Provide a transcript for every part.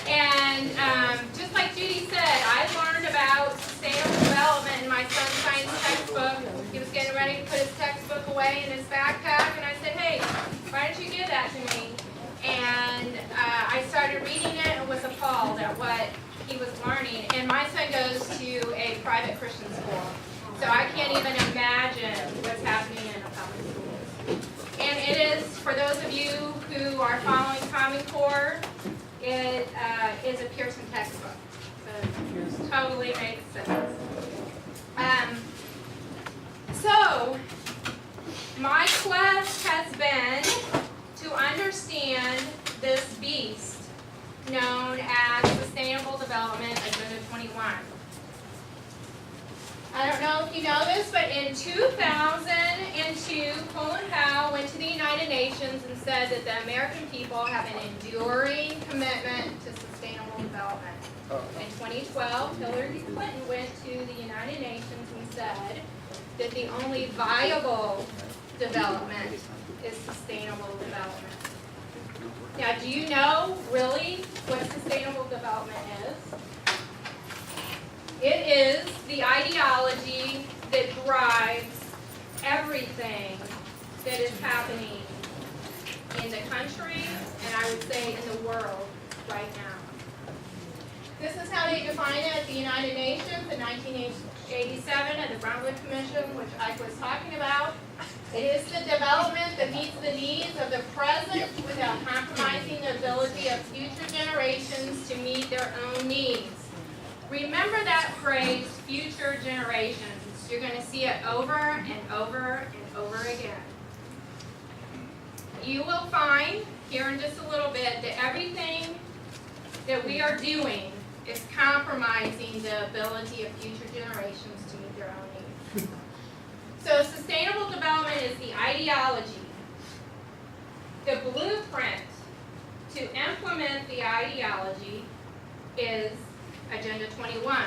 And just like Judy said, I learned about sustainable development in my son's science textbook. He was getting ready to put his textbook away in his backpack, and I said, hey, why don't you give that to me? And I started reading it and was appalled at what he was learning. And my son goes to a private Christian school, so I can't even imagine what's happening in a public school. And it is, for those of you who are following Common Core, it is a Pearson textbook. So it totally makes sense. So my quest has been to understand this beast known as Sustainable Development Agenda 21. I don't know if you know this, but in 2002, Colin Powell went to the United Nations and said that the American people have an enduring commitment to sustainable development. In 2012, Hillary Clinton went to the United Nations and said that the only viable development is sustainable development. Now, do you know really what sustainable development is? It is the ideology that drives everything that is happening in the country, and I would say in the world right now. This is how they define it at the United Nations in 1987 at the Brundtland Commission, which Ike was talking about. It is the development that meets the needs of the present without compromising the ability of future generations to meet their own needs. Remember that phrase, future generations. You're going to see it over and over and over again. You will find here in just a little bit that everything that we are doing is compromising the ability of future generations to meet their own needs. So sustainable development is the ideology. The blueprint to implement the ideology is Agenda 21.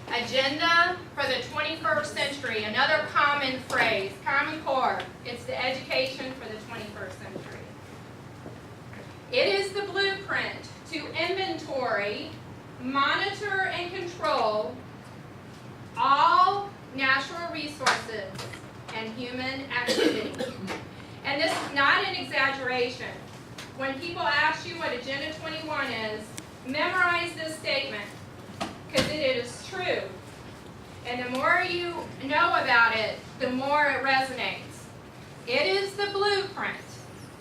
Agenda for the 21st century, another common phrase, Common Core. It's the education for the 21st century. It is the blueprint to inventory, monitor, and control all natural resources and human activity. And this is not an exaggeration. When people ask you what Agenda 21 is, memorize this statement, because it is true. And the more you know about it, the more it resonates. It is the blueprint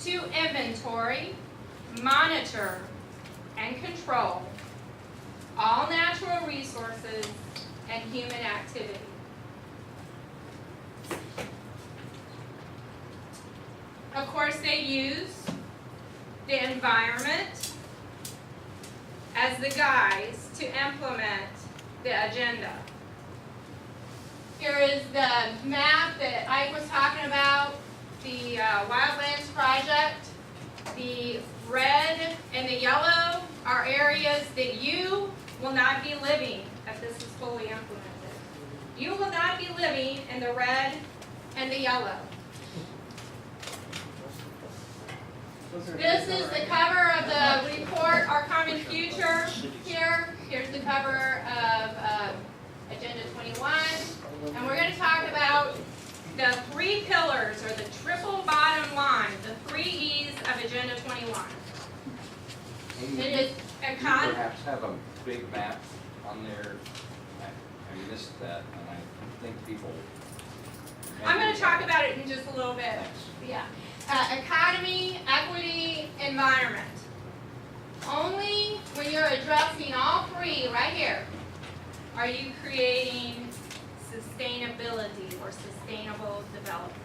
to inventory, monitor, and control all natural resources and human activity. Of course, they use the environment as the guise to implement the agenda. Here is the map that Ike was talking about, the Wildlands Project. The red and the yellow are areas that you will not be living if this is fully implemented. You will not be living in the red and the yellow. This is the cover of the report, Our Common Future. Here's the cover of Agenda 21. And we're going to talk about the three pillars, or the triple bottom line, the 3 E's of Agenda 21. It is economy. Perhaps have a big map on there. I missed that, and I think people. I'm going to talk about it in just a little bit. Thanks. Yeah. Economy, equity, environment. Only when you're addressing all 3 right here are you creating sustainability or sustainable development.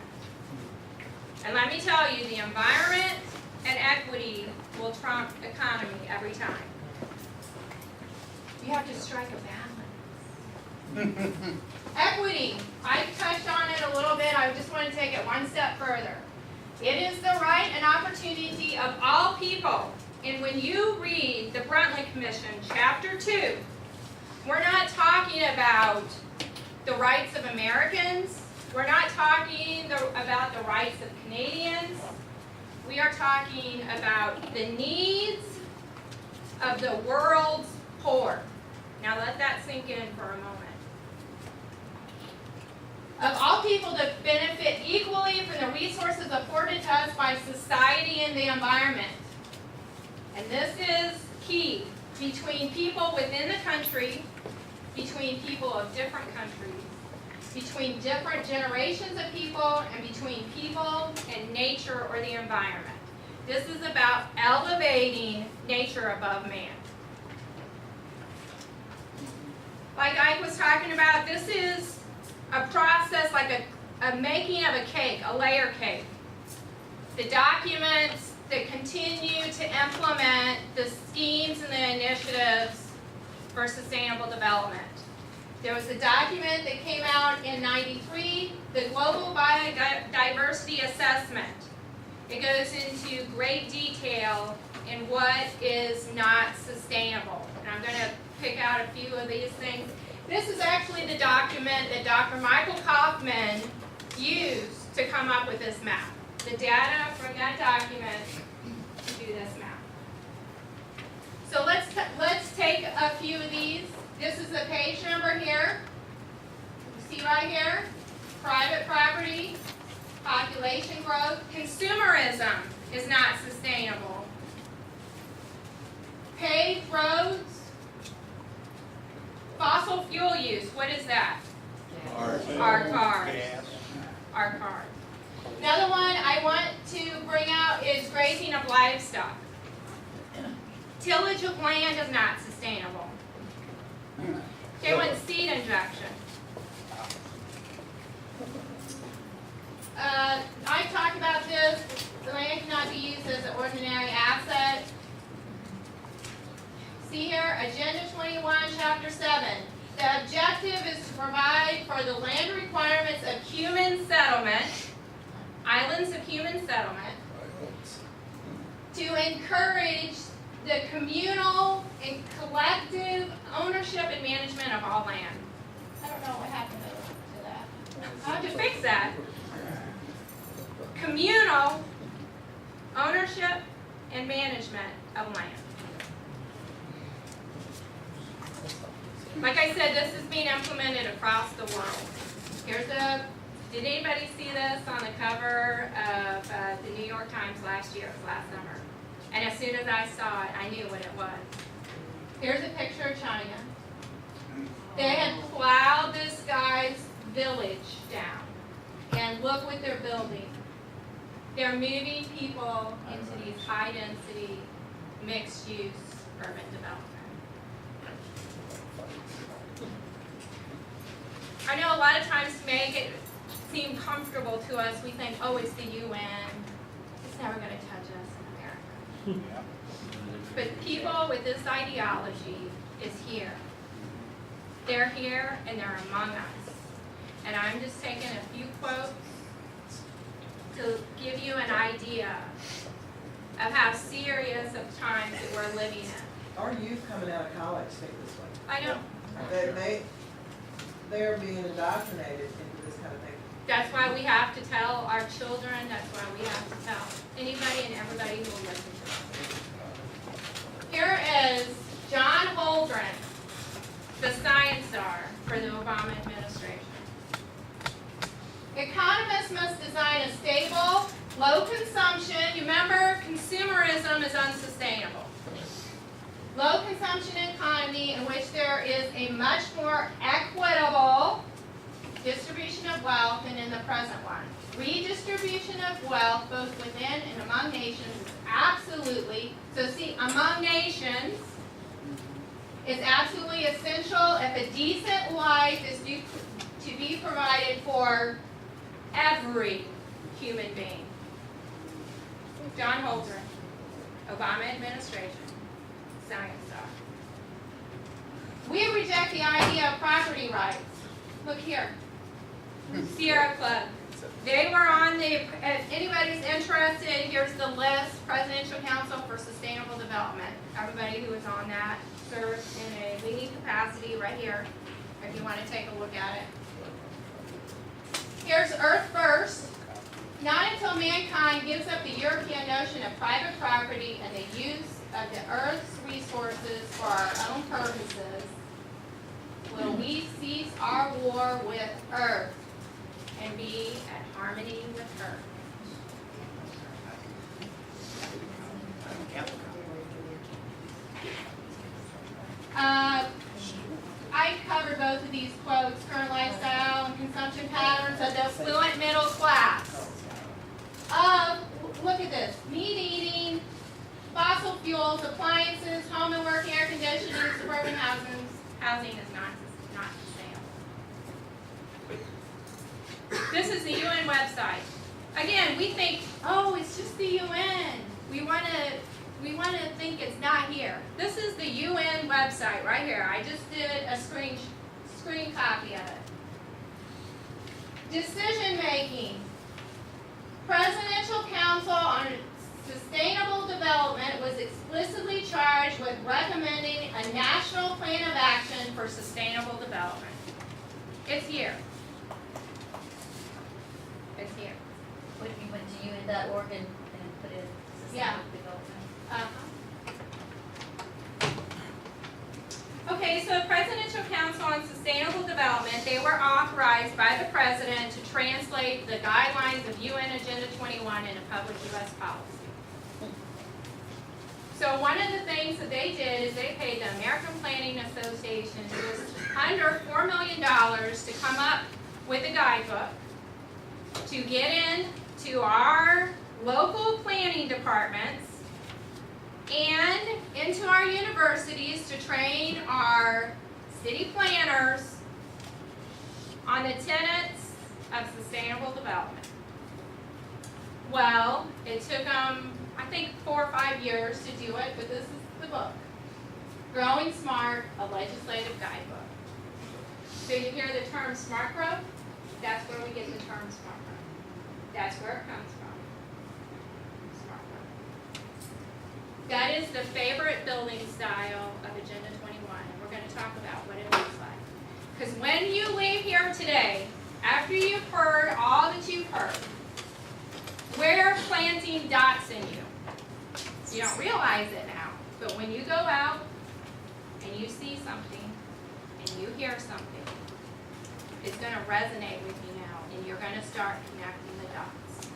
And let me tell you, the environment and equity will trump economy every time. You have to strike a balance. Equity, I touched on it a little bit. I just want to take it one step further. It is the right and opportunity of all people. And when you read the Brundtland Commission, Chapter 2, we're not talking about the rights of Americans. We're not talking about the rights of Canadians. We are talking about the needs of the world's poor. Now let that sink in for a moment. Of all people to benefit equally from the resources afforded to us by society and the environment. And this is key. Between people within the country, between people of different countries, between different generations of people, and between people and nature or the environment. This is about elevating nature above man. Like Ike was talking about, this is a process like a making of a cake, a layer cake. The documents that continue to implement the schemes and the initiatives for sustainable development. There was a document that came out in '93, the Global Biodiversity Assessment. It goes into great detail in what is not sustainable. And I'm going to pick out a few of these things. This is actually the document that Dr. Michael Kaufman used to come up with this map. The data from that document to do this map. So let's take a few of these. This is the page number here. You see right here, private property, population growth. Consumerism is not sustainable. Paved roads, fossil fuel use. What is that? Our cars. Our cars. Another one I want to bring out is grazing of livestock. Tillage of land is not sustainable. They want seed injection. I talked about this. The land cannot be used as an ordinary asset. See here, Agenda 21, Chapter 7. The objective is to provide for the land requirements of human settlement, islands of human settlement, to encourage the communal and collective ownership and management of all land. I don't know what happened to that. I'll have to fix that. Communal ownership and management of land. Like I said, this is being implemented across the world. Did anybody see this on the cover of the New York Times last year, last summer? And as soon as I saw it, I knew what it was. Here's a picture of China. They had plowed this guy's village down. And look what they're building. They're moving people into these high-density, mixed-use urban development. I know a lot of times to make it seem comfortable to us, we think, oh, it's the UN. It's never going to touch us in America. But people with this ideology is here. They're here and they're among us. And I'm just taking a few quotes to give you an idea of how serious of times that we're living in. Our youth coming out of college think this way. I know. They're being indoctrinated into this kind of thing. That's why we have to tell our children, that's why we have to tell anybody and everybody who will listen to us. Here is John Holdren, the science czar for the Obama administration. Economists must design a stable, low consumption, you remember consumerism is unsustainable. Low consumption economy in which there is a much more equitable distribution of wealth than in the present one. Redistribution of wealth both within and among nations is absolutely, so see, among nations is absolutely essential if a decent life is to be provided for every human being. John Holdren, Obama administration. Science stuff. We reject the idea of property rights. Look here. Sierra Club. They were on the, if anybody's interested, here's the list, Presidential Council for Sustainable Development. Everybody who is on that serves in a leading capacity right here, if you want to take a look at it. Here's Earth First. Not until mankind gives up the European notion of private property and the use of the earth's resources for our own purposes will we cease our war with earth and be at harmony with her. I covered both of these quotes, current lifestyle and consumption patterns of the affluent middle class. Look at this, meat eating, fossil fuels, appliances, home and work air conditioning, suburban housing is not sustainable. This is the UN website. Again, we think, oh, it's just the UN. We want to think it's not here. This is the UN website right here. I just did a screen copy of it. Decision making. Presidential Council on Sustainable Development was explicitly charged with recommending a national plan of action for sustainable development. It's here. It's here. What if you went to UN.org and put in sustainable development? Okay, so the Presidential Council on Sustainable Development, they were authorized by the President to translate the guidelines of UN Agenda 21 into public U.S. policy. So one of the things that they did is they paid the American Planning Association just under $4 million to come up with a guidebook to get into our local planning departments and into our universities to train our city planners on the tenets of sustainable development. Well, it took them, I think, 4 or 5 years to do it, but this is the book. Growing Smart, a legislative guidebook. So you hear the term smart growth? That's where we get the term smart growth. That's where it comes from. Smart growth. That is the favorite building style of Agenda 21, and we're going to talk about what it looks like. Because when you leave here today, after you've heard all that you've heard, we're planting dots in you. You don't realize it now, but when you go out and you see something and you hear something, it's going to resonate with you now, and you're going to start connecting the dots.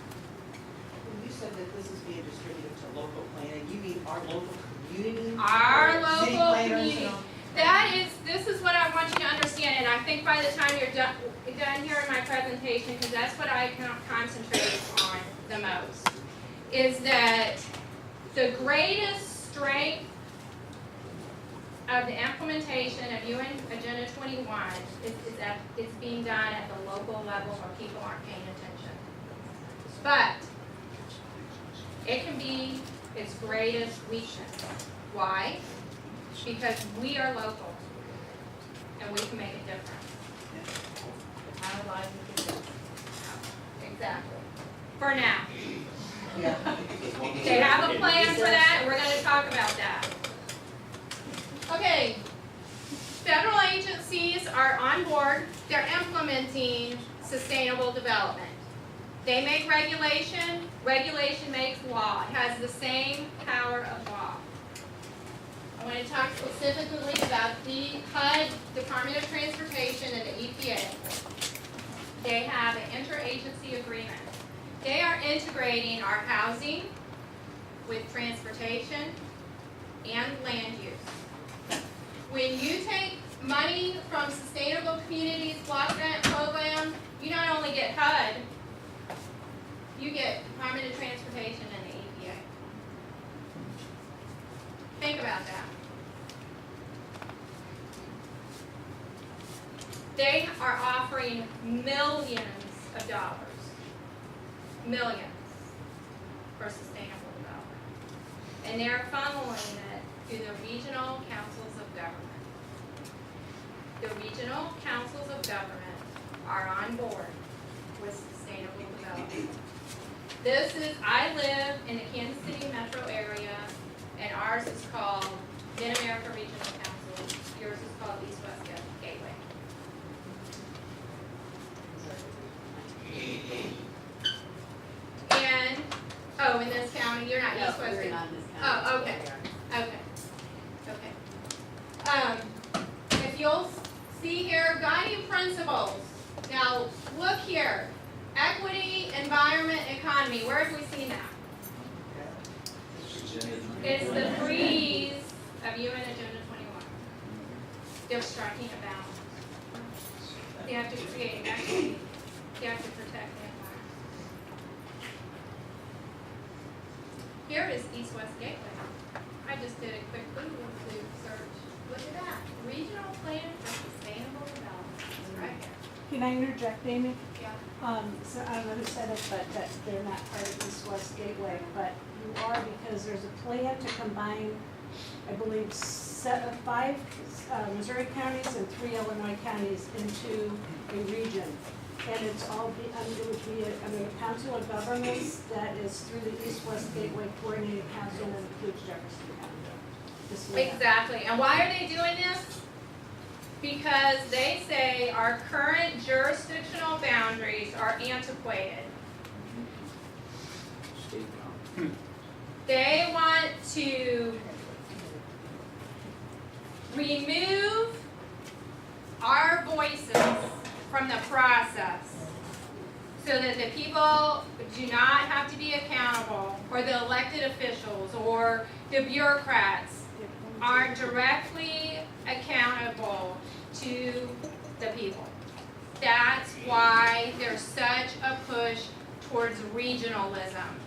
When you said that this is being distributed to local planning, you mean our local community? Our City local planners, community. This is what I want you to understand, and I think by the time you're done here in my presentation, because that's what I concentrate on the most, is that the greatest strength of the implementation of UN Agenda 21 is that it's being done at the local level where people aren't paying attention. But it can be its greatest weakness. Why? Because we are local and we can make a difference. Our lives are different. Exactly. For now. Yeah. They have a plan for that, and we're going to talk about that. Okay. Federal agencies are on board. They're implementing sustainable development. They make regulation. Regulation makes law. It has the same power of law. I want to talk specifically about the HUD, Department of Transportation, and the EPA. They have an interagency agreement. They are integrating our housing with transportation and land use. When you take money from Sustainable Communities Block Grant Program, you not only get HUD, you get Department of Transportation and the EPA. Think about that. They are offering millions of dollars. Millions for sustainable development. And they're funneling it through the regional councils of government. The regional councils of government are on board with sustainable development. I live in the Kansas City metro area, and ours is called Mid-America Regional Council. Yours is called East-West Gateway. East West. We're not in this Oh, county. okay. We are. Okay. If you'll see here, guiding principles. Now, look here. Equity, environment, economy. Where have we seen that? It's the freeze of UN Agenda 21. They're striking a balance. They have to create equity. They have to protect the environment. Here is East-West Gateway. I just did a quick Google search. Look at that. Regional Plan for Sustainable Development. It's right here. Can I interject, Amy? Yeah. So I don't know who said it, but that they're not part of East West Gateway, but you are because there's a plan to combine, I believe, 5 Missouri counties and 3 Illinois counties into a region. And it's all it would be a council of governments that is through the East West Gateway Coordinated Council and includes Jefferson County. This way. Exactly. And why are they doing this? Because they say our current jurisdictional boundaries are antiquated. They want to remove our voices from the process so that the people do not have to be accountable, or the elected officials or the bureaucrats aren't directly accountable to the people. That's why there's such a push towards regionalism.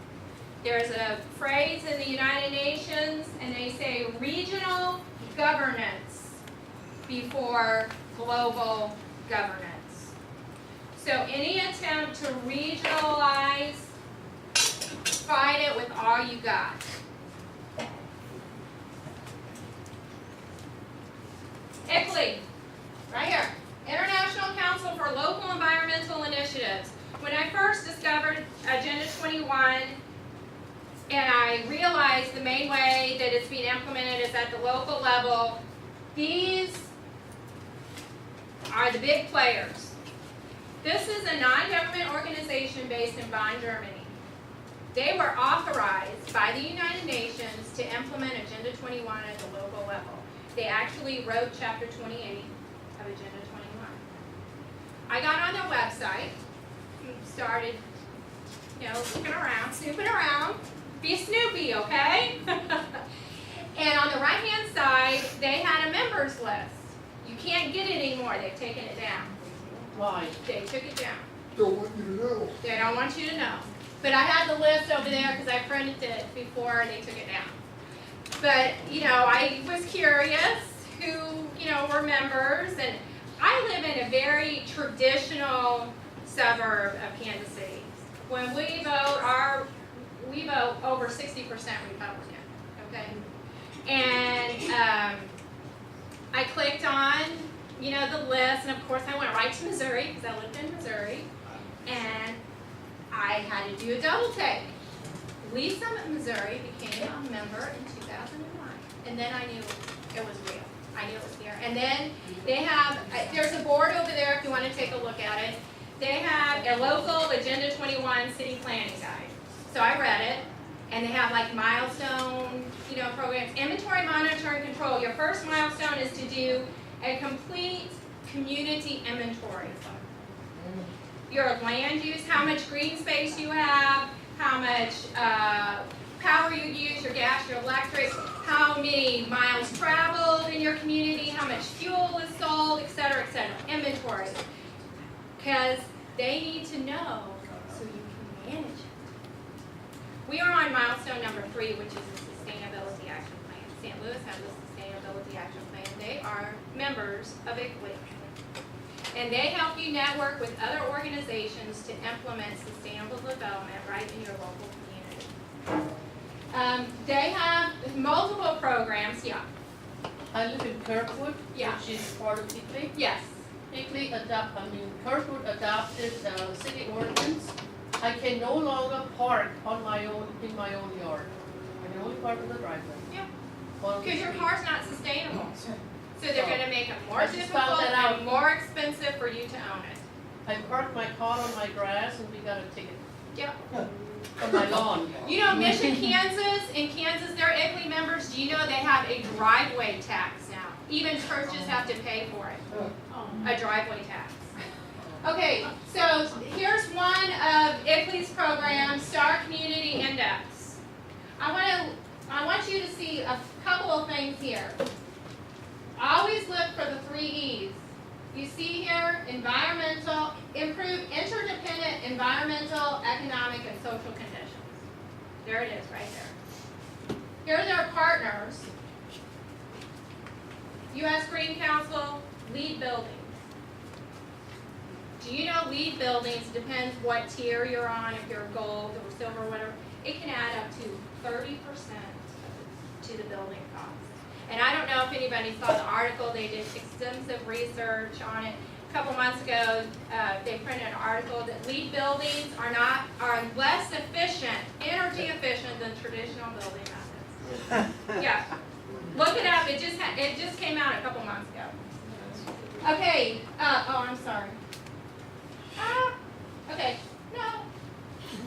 There's a phrase in the United Nations, and they say regional governance before global governance. So any attempt to regionalize, fight it with all you got. ICLEI, right here, International Council for Local Environmental Initiatives. When I first discovered Agenda 21, and I realized the main way that it's being implemented is at the local level, these are the big players. This is a non-government organization based in Bonn, Germany. They were authorized by the United Nations to implement Agenda 21 at the local level. They actually wrote Chapter 28 of Agenda 21. I got on their website and started, looking around, snooping around. Be Snoopy, okay? And on the right-hand side, they had a members list. You can't get it anymore. They've taken it down. Why? They took it down. Don't want you to know. They don't want you to know. But I had the list over there because I printed it before they took it down. But, I was curious who, were members. And I live in a very traditional suburb of Kansas City. When we vote, we vote over 60% Republican, okay? And I clicked on, the list, and of course I went right to Missouri, because I lived in Missouri, and I had to do a double take. Lee Summit, Missouri became a member in 2001, and then I knew it was real. I knew it was here. And then they have, there's a board over there if you want to take a look at it. They have a local Agenda 21 city planning guide. So I read it, and they have like milestone, programs, inventory, monitor, and control. Your first milestone is to do a complete community inventory. Your land use, how much green space you have, how much power you use, your gas, your electric, how many miles traveled in your community, how much fuel is sold, et cetera, inventory. Because they need to know so you can manage it. We are on milestone number 3, which is the Sustainability Action Plan. St. Louis has a Sustainability Action Plan. They are members of ICLEI. And they help you network with other organizations to implement sustainable development right in your local community. They have multiple programs, yeah. I live in Kirkwood, Yeah. which is part of ICLEI. Yes. Kirkwood adopted the city ordinance. I can no longer park in my own yard. I can only park in the driveway. Yeah. On the Because your street. car's not sustainable. So they're going to make it more I just difficult found that out. and more expensive for you to own it. I parked my car on my grass and we got a ticket. Yep. on my lawn. You know, Mission, Kansas, in Kansas, they're ICLEI members. Do you know they have a driveway tax now? Even churches have to pay for it, a driveway tax. Okay, so here's one of ICLEI's programs, Star Community Index. I want you to see a couple of things here. Always look for the 3 E's. You see here, environmental, improve interdependent environmental, economic, and social conditions. There it is, right there. Here are their partners. U.S. Green Council, LEED buildings. Do you know LEED buildings, depends what tier you're on, if you're gold or silver or whatever, it can add up to 30% to the building cost. And I don't know if anybody saw the article, they did extensive research on it. A couple months ago, they printed an article that LEED buildings are less efficient, energy efficient than traditional building methods. Yeah, look it up, it just came out a couple months ago. Okay, oh, I'm sorry. Okay, no.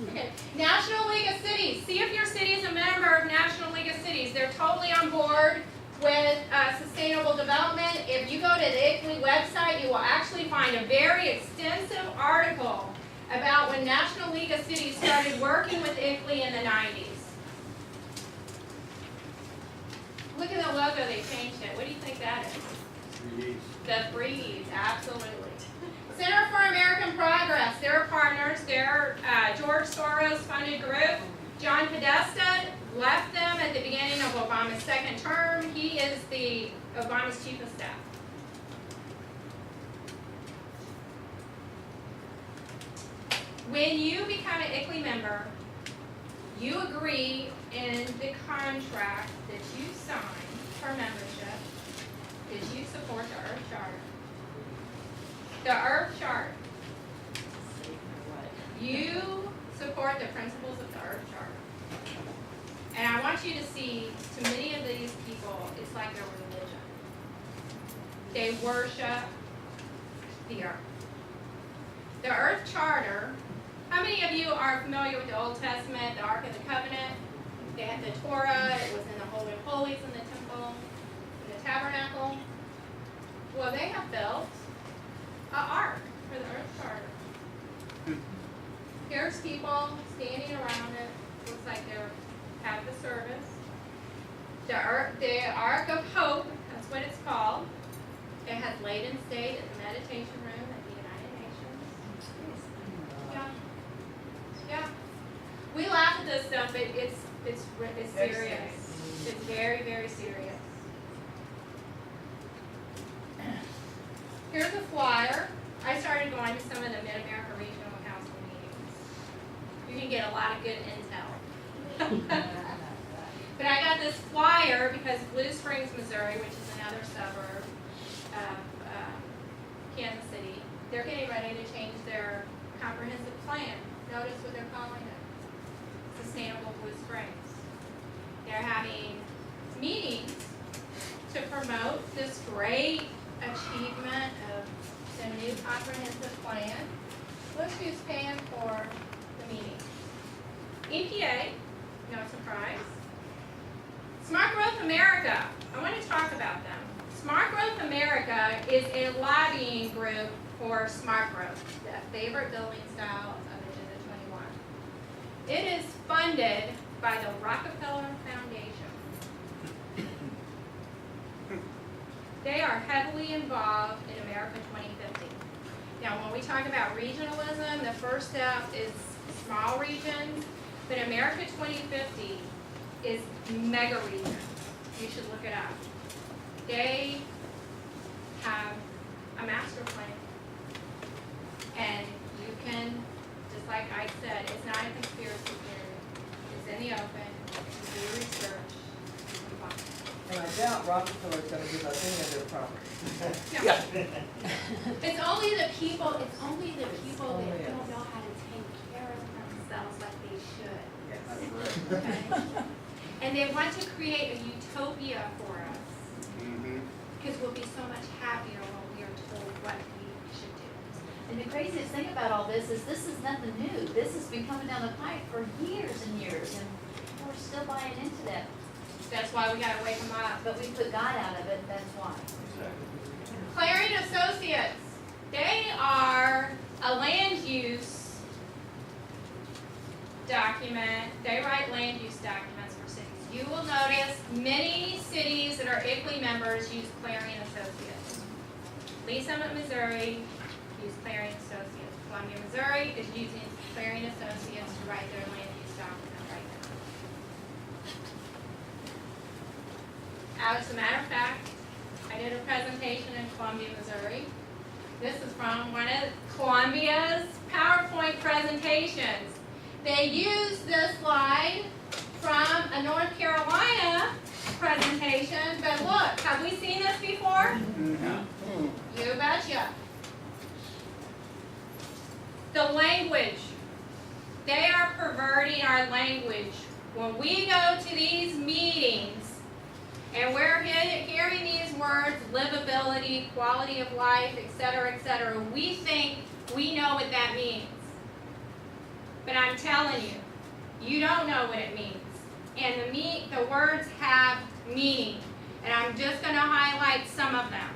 Okay, National League of Cities. See if your city is a member of National League of Cities. They're totally on board with sustainable development. If you go to the ICLEI website, you will actually find a very extensive article about when National League of Cities started working with ICLEI in the 90s. Look at the logo, they changed it. What do you think that is? 3Ds. The 3Ds, absolutely. Center for American Progress, they're partners. They're George Soros funded group. John Podesta left them at the beginning of Obama's second term. He is Obama's chief of staff. When you become an ICLEI member, you agree in the contract that you sign for membership that you support the Earth Charter. The Earth Charter. You support the principles of the Earth Charter. And I want you to see, to many of these people, it's like their religion. They worship the earth. The Earth Charter, how many of you are familiar with the Old Testament, the Ark of the Covenant? They had the Torah, it was in the Holy of Holies in the temple, in the tabernacle. Well, they have built an ark for the Earth Charter. Here's people standing around it. Looks like they're have the service. The Ark of Hope, that's what it's called. It has laid in state at the meditation room at the United Nations. Yeah. Yeah. We laugh at this stuff, but it's serious. It's very, very serious. Here's a flyer. I started going to some of the Mid-America Regional Council meetings. You can get a lot of good intel. But I got this flyer because Blue Springs, Missouri, which is another suburb of Kansas City, they're getting ready to change their comprehensive plan. Notice what they're calling it. Sustainable Blue Springs. They're having meetings to promote this great achievement of the new comprehensive plan. Look who's paying for the meeting. EPA, no surprise. Smart Growth America, I want to talk about them. Smart Growth America is a lobbying group for smart growth, the favorite building style of Agenda 21. It is funded by the Rockefeller Foundation. They are heavily involved in America 2050. Now, when we talk about regionalism, the first step is small regions, but America 2050 is mega regions. You should look it up. They have a master plan. And you can, just like I said, it's not a conspiracy theory. It's in the open. You do research. You can find it. And I doubt Rockefeller's gonna give us any of their property. No. It's only the people that don't know how to take care of themselves like they should. Okay? And they want to create a utopia for us. Because we'll be so much happier when we are told what we should do. And the craziest thing about all this is nothing new. This has been coming down the pipe for years and years, and we're still buying into that. That's why we gotta wake them up. But we put God out of it, that's why. Clarion Associates, they are a land use document. They write land use documents for cities. You will notice many cities that are ICLEI members use Clarion Associates. Lee Summit, Missouri, use Clarion Associates. Columbia, Missouri is using Clarion Associates to write their land use document right now. As a matter of fact, I did a presentation in Columbia, Missouri. This is from one of Columbia's PowerPoint presentations. They used this slide from a North Carolina presentation, but look, have we seen this before? You betcha. The language. They are perverting our language. When we go to these meetings and we're hearing these words, livability, quality of life, etc., we think we know what that means. But I'm telling you, you don't know what it means. And the words have meaning. And I'm just going to highlight some of them.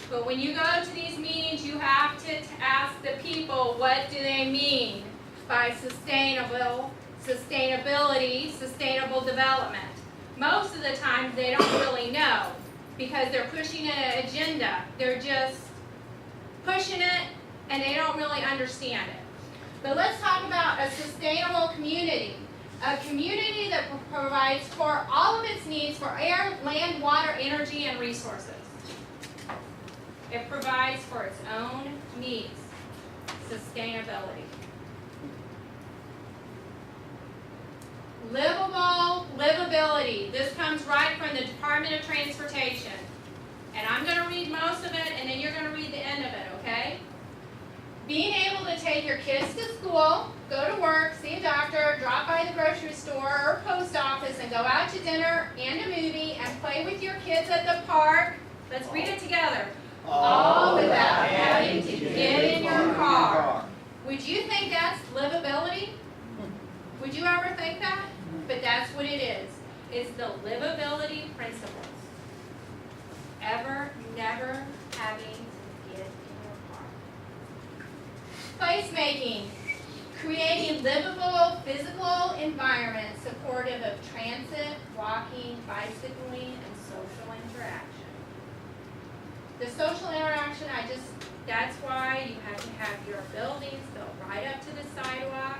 But when you go to these meetings, you have to ask the people, what do they mean by sustainability, sustainable development? Most of the time, they don't really know because they're pushing an agenda. They're just pushing it, and they don't really understand it. But let's talk about a sustainable community. A community that provides for all of its needs for air, land, water, energy, and resources. It provides for its own needs. Sustainability. Livability. This comes right from the Department of Transportation. And I'm going to read most of it, and then you're going to read the end of it, okay? Being able to take your kids to school, go to work, see a doctor, drop by the grocery store or post office, and go out to dinner and a movie and play with your kids at the park. Let's read it together. All without having to get in your car. Would you think that's livability? Would you ever think that? But that's what it is. It's the livability principles. Never having to get in your car. Placemaking. Creating livable physical environments supportive of transit, walking, bicycling, and social interaction. The social interaction, that's why you have to have your buildings built right up to the sidewalk,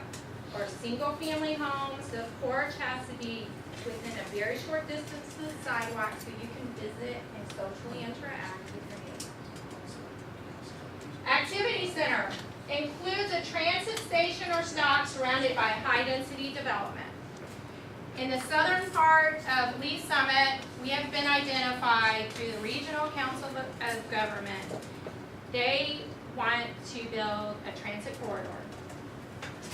or single-family homes. The porch has to be within a very short distance to the sidewalk so you can visit and socially interact with your neighbors. Activity center includes a transit station or stop surrounded by high-density development. In the southern part of Lee Summit, we have been identified through the Regional Council of Government. They want to build a transit corridor.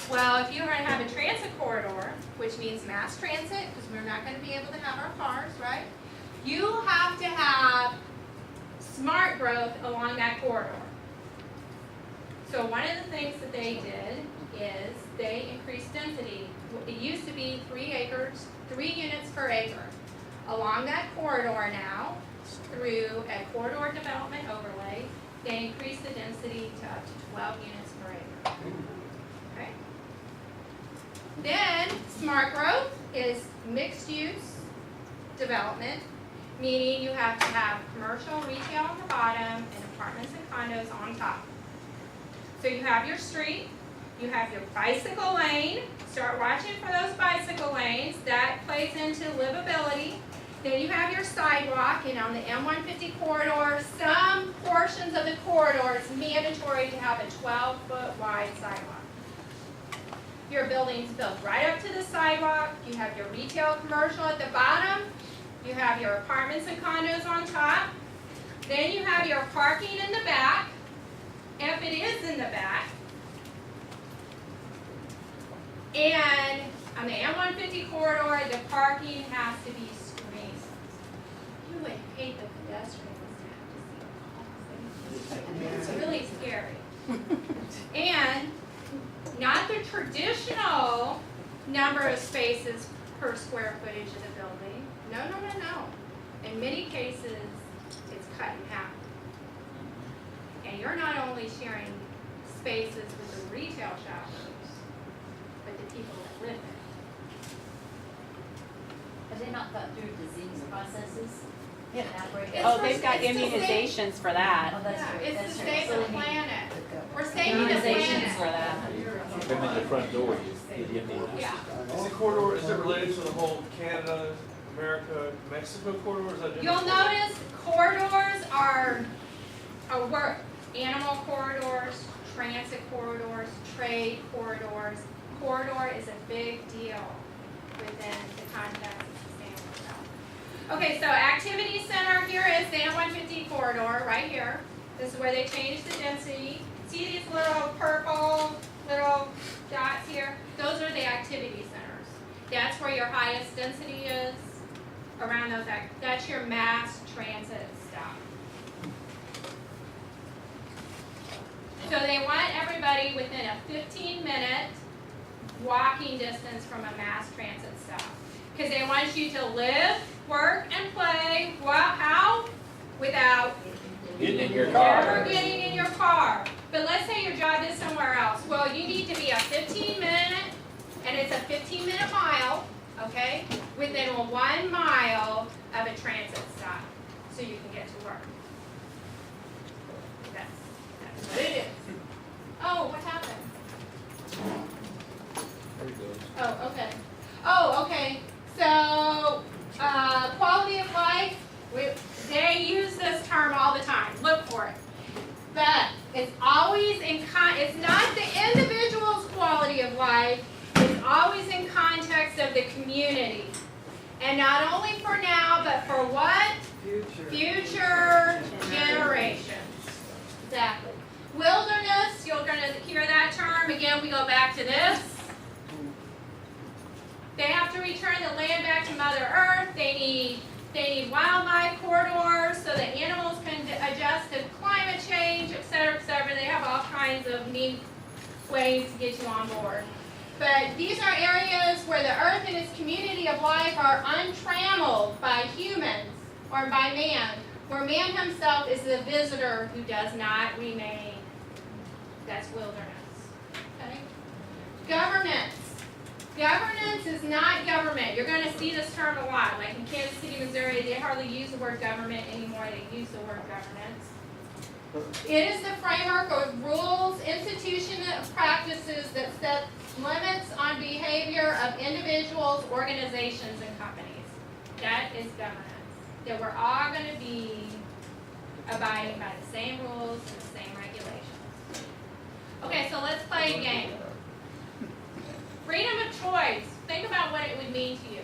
Well, if you're going to have a transit corridor, which means mass transit, because we're not going to be able to have our cars, right? You have to have smart growth along that corridor. So one of the things that they did is they increased density. It used to be 3 units per acre. Along that corridor now, through a corridor development overlay, they increased the density to up to 12 units per acre. Okay? Then, smart growth is mixed use development, meaning you have to have commercial, retail on the bottom, and apartments and condos on top. So you have your street, you have your bicycle lane. Start watching for those bicycle lanes. That plays into livability. Then you have your sidewalk, and on the M150 corridor, some portions of the corridor, it's mandatory to have a 12-foot wide sidewalk. Your building's built right up to the sidewalk. You have your retail commercial at the bottom. You have your apartments and condos on top. Then you have your parking in the back, if it is in the back. And on the M150 corridor, the parking has to be screened. You would hate the pedestrians to have to see all things. It's really scary. And not the traditional number of spaces per square footage of the building. No, no, no, no. In many cases, it's cut in half. And you're not only sharing spaces with the retail shoppers, but the people that live there. Have they not thought through disease processes? Yeah. and outbreak? It's Oh, they've got it's the same- immunizations for that. Oh, that's Yeah, right, it's that's to right. save So the we need- planet. We're saving the Immunizations for planet. that. Come in the front door, you get the Yeah. Is the corridor, is it related to the whole Canada, America, Mexico corridor, or is that different? You'll notice corridors are animal corridors, transit corridors, trade corridors. Corridor is a big deal within the context of sustainable development. Okay, so activity center here is the M150 corridor, right here. This is where they changed the density. See these little purple little dots here? Those are the activity centers. That's where your highest density is around those, that's your mass transit stop. So they want everybody within a 15-minute walking distance from a mass transit stop. Because they want you to live, work, and play, how? Without Getting in your never car. getting in your car. But let's say your job is somewhere else. Well, you need to be a 15-minute, and it's a 15-minute mile, okay, within 1 mile of a transit stop, so you can get to work. That's what it is. Oh, what happened? There it goes. Oh, okay. Oh, okay. So, quality of life, they use this term all the time. Look for it. But it's always it's not the individual's quality of life, it's always in context of the community. And not only for now, but for what? Future generations. Exactly. Wilderness, you're going to hear that term. Again, we go back to this. They have to return the land back to Mother Earth. They need wildlife corridors so that animals can adjust to climate change, et cetera, et cetera. They have all kinds of neat ways to get you on board. But these are areas where the earth and its community of life are untrammeled by humans or by man, where man himself is the visitor who does not remain. That's wilderness. Okay? Governance. Governance is not government. You're going to see this term a lot. Like in Kansas City, Missouri, they hardly use the word government anymore. They use the word governance. It is the framework of rules, institutions, and practices that set limits on behavior of individuals, organizations, and companies. That is governance. That we're all going to be abiding by the same rules and the same regulations. Okay, so let's play a game. Freedom of choice. Think about what it would mean to you.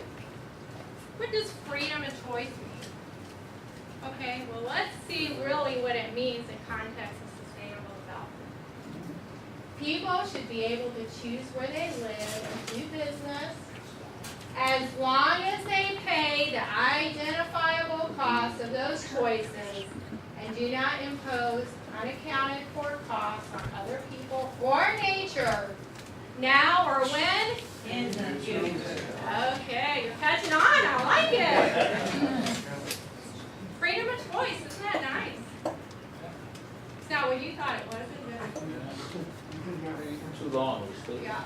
What does freedom of choice mean? Okay, well let's see really what it means in context of sustainable development. People should be able to choose where they live and do business as long as they pay the identifiable cost of those choices and do not impose unaccounted for costs on other people or nature. Now or when? In the future. Okay, you're catching on. I like it. Freedom of choice. Isn't that nice? It's not what you thought it was, is Too long, it was it? still. Yeah.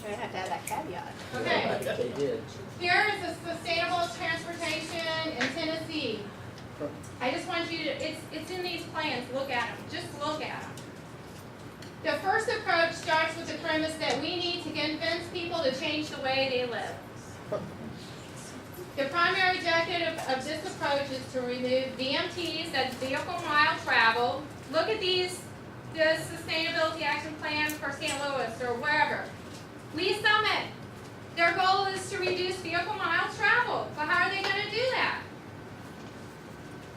They have to have that caveat. Okay. They did. Here is the sustainable transportation in Tennessee. I just want you to, it's in these plans. Look at them. Just look at them. The first approach starts with the premise that we need to convince people to change the way they live. The primary objective of this approach is to remove VMTs, that's vehicle mile travel. Look at the Sustainability Action Plan for St. Louis or wherever. Lee Summit, their goal is to reduce vehicle miles traveled. But how are they going to do that?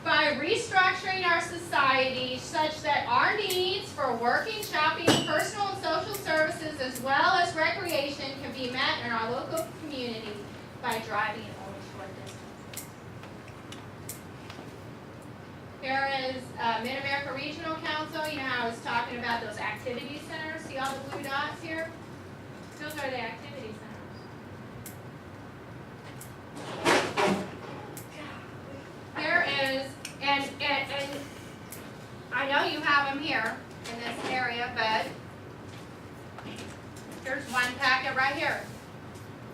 By restructuring our society such that our needs for working, shopping, personal and social services as well as recreation can be met in our local community by driving only short distances. Here is Mid-America Regional Council. You know how I was talking about those activity centers, see all the blue dots here? Those are the activity centers. Here is, and I know you have them here in this area, but here's one packet right here.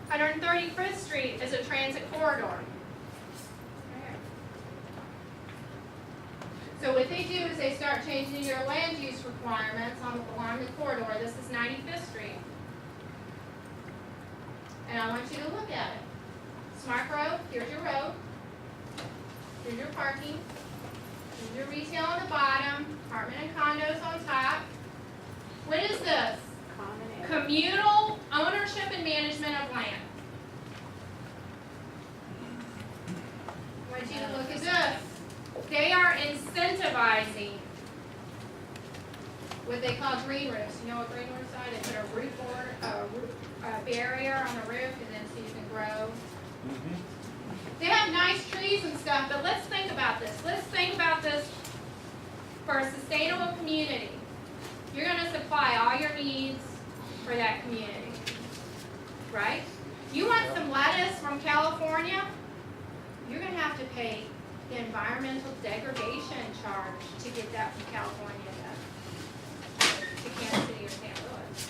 135th Street is a transit corridor. Right here. So what they do is they start changing your land use requirements along the corridor. This is 95th Street. And I want you to look at it. Smart road, here's your road. Here's your parking. Here's your retail on the bottom, apartment and condos on top. What is this? Communal ownership and management of land. I want you to look at this. They are incentivizing what they call green roofs. You know what green roofs are? They put a roof board, a barrier on the roof, and then so you can grow. They have nice trees and stuff, but let's think about this. Let's think about this for a sustainable community. You're going to supply all your needs for that community, right? You want some lettuce from California? You're going to have to pay the environmental degradation charge to get that from California to Kansas City or St. Louis.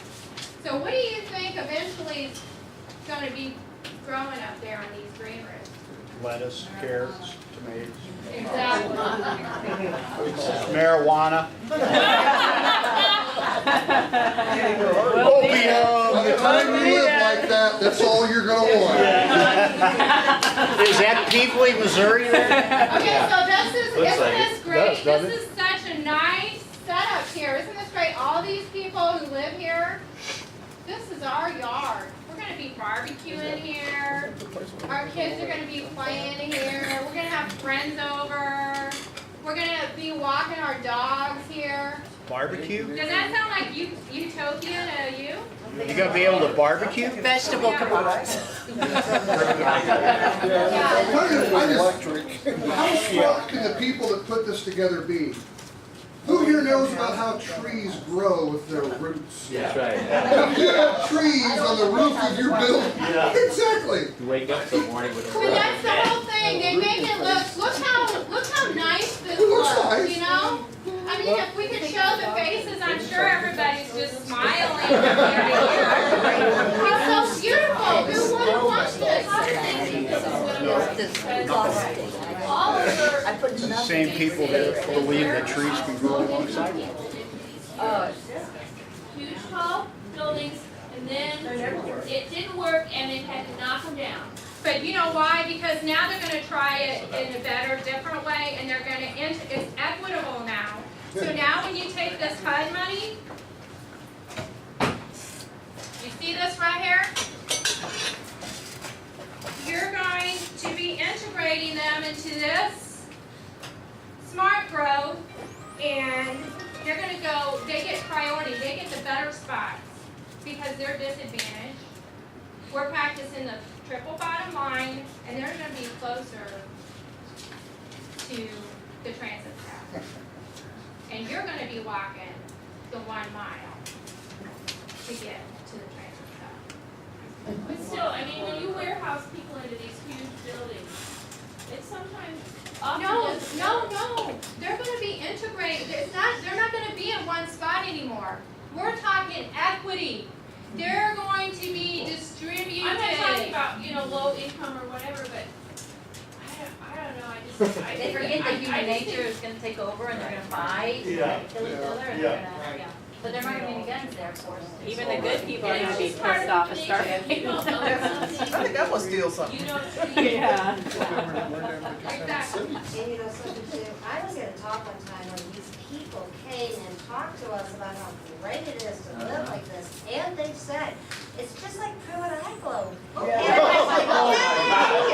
So what do you think eventually is going to be growing up there on these green roofs? Lettuce, carrots, tomatoes, Exactly. marijuana. Opium. By the time you live like that, that's all you're gonna want. Is that Peebly, Missouri there? Okay, so Looks isn't like this it. great? Does, doesn't This is such a nice setup here. Isn't this great? All these people who live here, this is our yard. We're gonna be barbecuing here. Our kids are gonna be playing here. We're gonna have friends over. We're gonna be walking our dogs here. Barbecue? Does that sound like utopian to you? You gonna be able to barbecue? Vegetable kebabs. How smart can the people that put this together be? Who here knows about how trees grow with their roots? That's right. You have trees on the roof of your building. Yeah. Exactly. You wake up in the morning with a But that's the whole thing. They make it look how nice this looks, nice. you know? I mean, if we could show the faces, I'm sure everybody's just smiling. It's so beautiful. Who would have watched this? All over. It's the same people that believe that trees can grow alongside them. Huge tall buildings, and then it didn't work, and they had to knock them down. But you know why? Because now they're going to try it in a better, different way, and they're going to, it's equitable now. So now when you take this HUD money, you see this right here? You're going to be integrating them into this smart growth, and they're going to go, they get priority, they get the better spots because they're disadvantaged. We're practicing the triple bottom line, and they're going to be closer to the transit path. And you're going to be walking the 1 mile to get to the transit path. But still, I mean, when you warehouse people into these huge buildings, it's sometimes often No. They're going to be integrated. They're not going to be in one spot anymore. We're talking equity. They're going to be distributed. I'm not talking about, low income or whatever, but I don't know, They forget that human nature is gonna take over and they're gonna fight, and kill each other, and they're gonna, but there aren't any guns there, of course. Even the good people are gonna be pissed off and start fighting. I think I'm gonna steal something. You know, Yeah. Exactly. And you know something too, I was at a talk one time when these people came and talked to us about how great it is to live like this, and they said, it's just like Pruitt Eye Globe. And I was like, they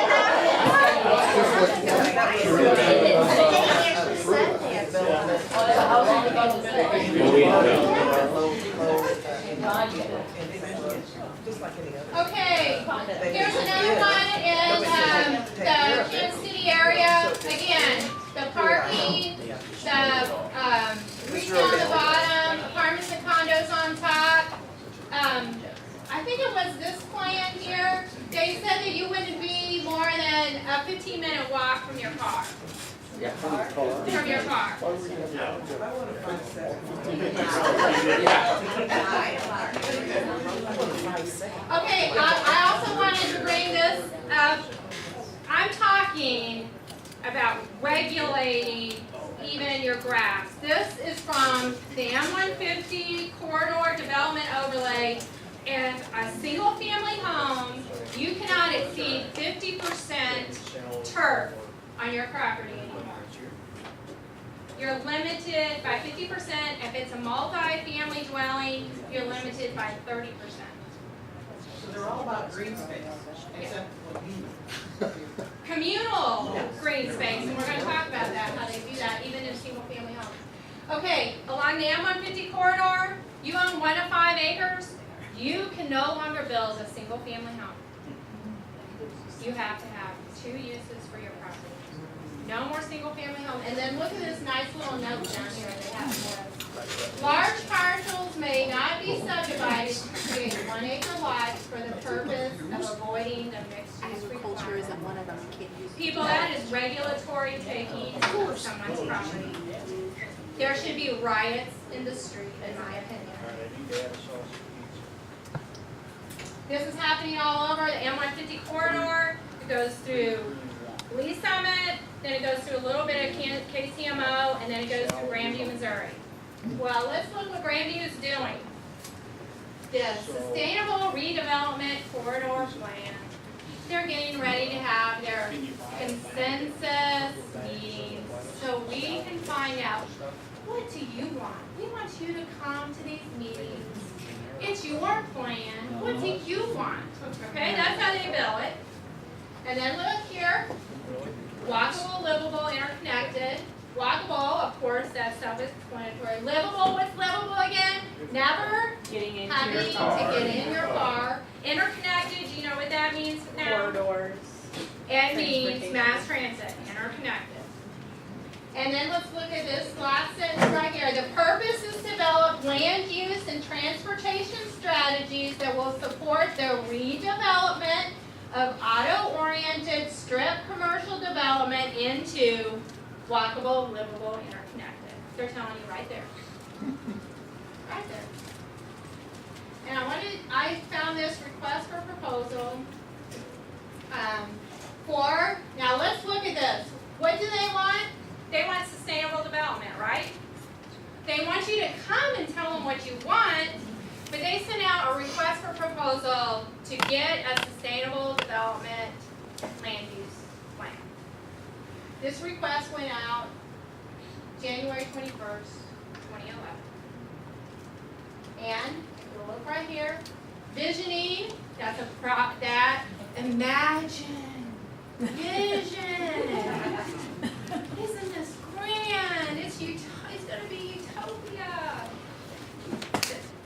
actually said Okay, here's another one in the Kansas City area. Again, the parking, the retail on the bottom. think it was this plan here, they said that you wouldn't be more than a 15-minute walk from your car. Yeah. From your car. I wanna find seven. Okay, I also wanted to bring this up. I'm talking about regulating even your grass. This is from the M150 corridor development overlay. And a single family home, you cannot exceed 50% turf on your property anymore. You're limited by 50%. If it's a multi-family dwelling, you're limited by 30%. So they're all about green space, except what you. Communal green space, and we're going to talk about that, how they do that, even in single family homes. Okay, along the M150 corridor, you own 1 to 5 acres, you can no longer build a single family home. You have to have 2 uses for your property. No more single family home. And then look at this nice little note down here they have for us. Large parcels may not be subdivided to create 1 acre lots for the purpose of avoiding the mixed use Agriculture isn't requirement. one of them, can't use. People, that is regulatory taking of someone's property. There should be riots in the street, in my opinion. This is happening all over the M150 corridor. It goes through Lee Summit, then it goes through a little bit of KCMO, and then it goes through Grandview, Missouri. Well, let's look what Grandview is doing. The Sustainable Redevelopment Corridor Plan. They're getting ready to have their consensus meetings so we can find out, what do you want? We want you to come to these meetings. It's your plan. What do you want? Okay, that's how they bill it. And then look here. Walkable, livable, interconnected. Walkable, of course, that's self-explanatory. Livable, what's livable again? Never Getting into having your to car. get in your car. Interconnected, you know what that means now? Corridors. It means Transportation. mass transit, interconnected. And then let's look at this last sentence right here. The purpose is to develop land use and transportation strategies that will support the redevelopment of auto-oriented strip commercial development into walkable, livable, interconnected. They're telling you right there. Right there. And I found this request for proposal now let's look at this. What do they want? They want sustainable development, right? They want you to come and tell them what you want, but they sent out a request for proposal to get a sustainable development land use plan. This request went out January 21st, 2011. And if you look right here, visioning, imagine, vision. Isn't this grand? It's going to be utopia.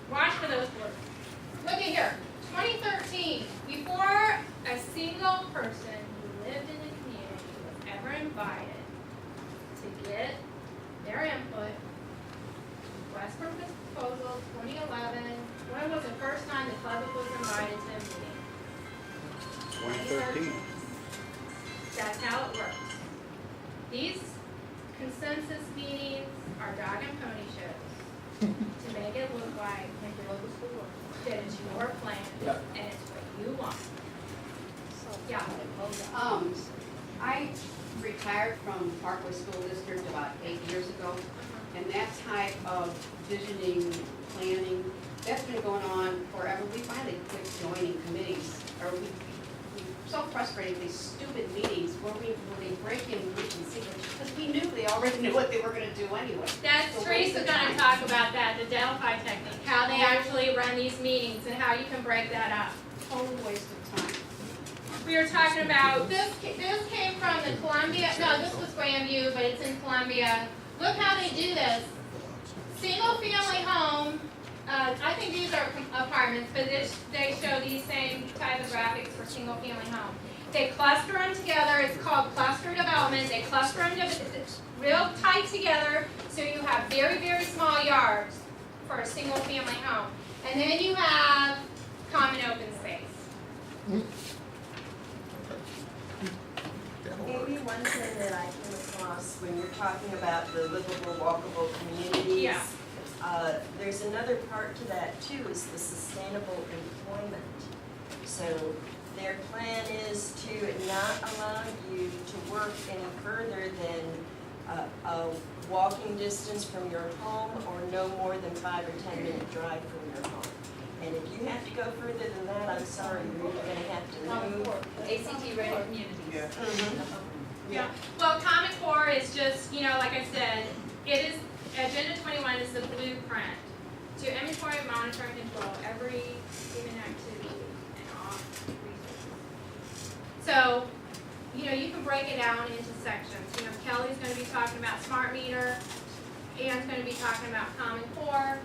Watch for those words. Look at here. 2013, before a single person who lived in the community was ever invited to get their input, request for proposal, 2011. When was the first time the public was invited to a meeting? 2013. That's how it works. These consensus meetings are dog and pony shows to make it look like that it's your plan and it's what you want. Yeah. I retired from Parkway School District about 8 years ago, and that type of visioning, planning, that's been going on forever. We finally quit joining committees, or we're so frustrated with these stupid meetings where they break in week and see, because we knew they already knew what they were gonna do anyway. That's So Teresa's gonna talk about that, the Delphi technique, how they actually run these meetings and how you can break that up. Total waste of time. We were talking about, this came from the Columbia, no, this was Grandview, but it's in Columbia. Look how they do this. Single family home, I think these are apartments, but they show these same type of graphics for single family home. They cluster them together, it's called cluster development. They cluster them real tight together, so you have very, very small yards for a single family home. And then you have common open space. Maybe one thing that I came across when you're talking about the livable, walkable communities. Yeah. There's another part to that too, is the sustainable employment. So their plan is to not allow you to work any further than a walking distance from your home or no more than 5 or 10 minute drive from your home. And if you have to go further than that, I'm sorry, you're gonna have to move. ACT ready communities. Yeah, well, Common Core is just, like I said, it is, Agenda 21 is the blueprint to inventory, monitor, and control every human activity and all resources. So, you can break it down into sections. Kelly's gonna be talking about smart meter, Ann's gonna be talking about Common Core.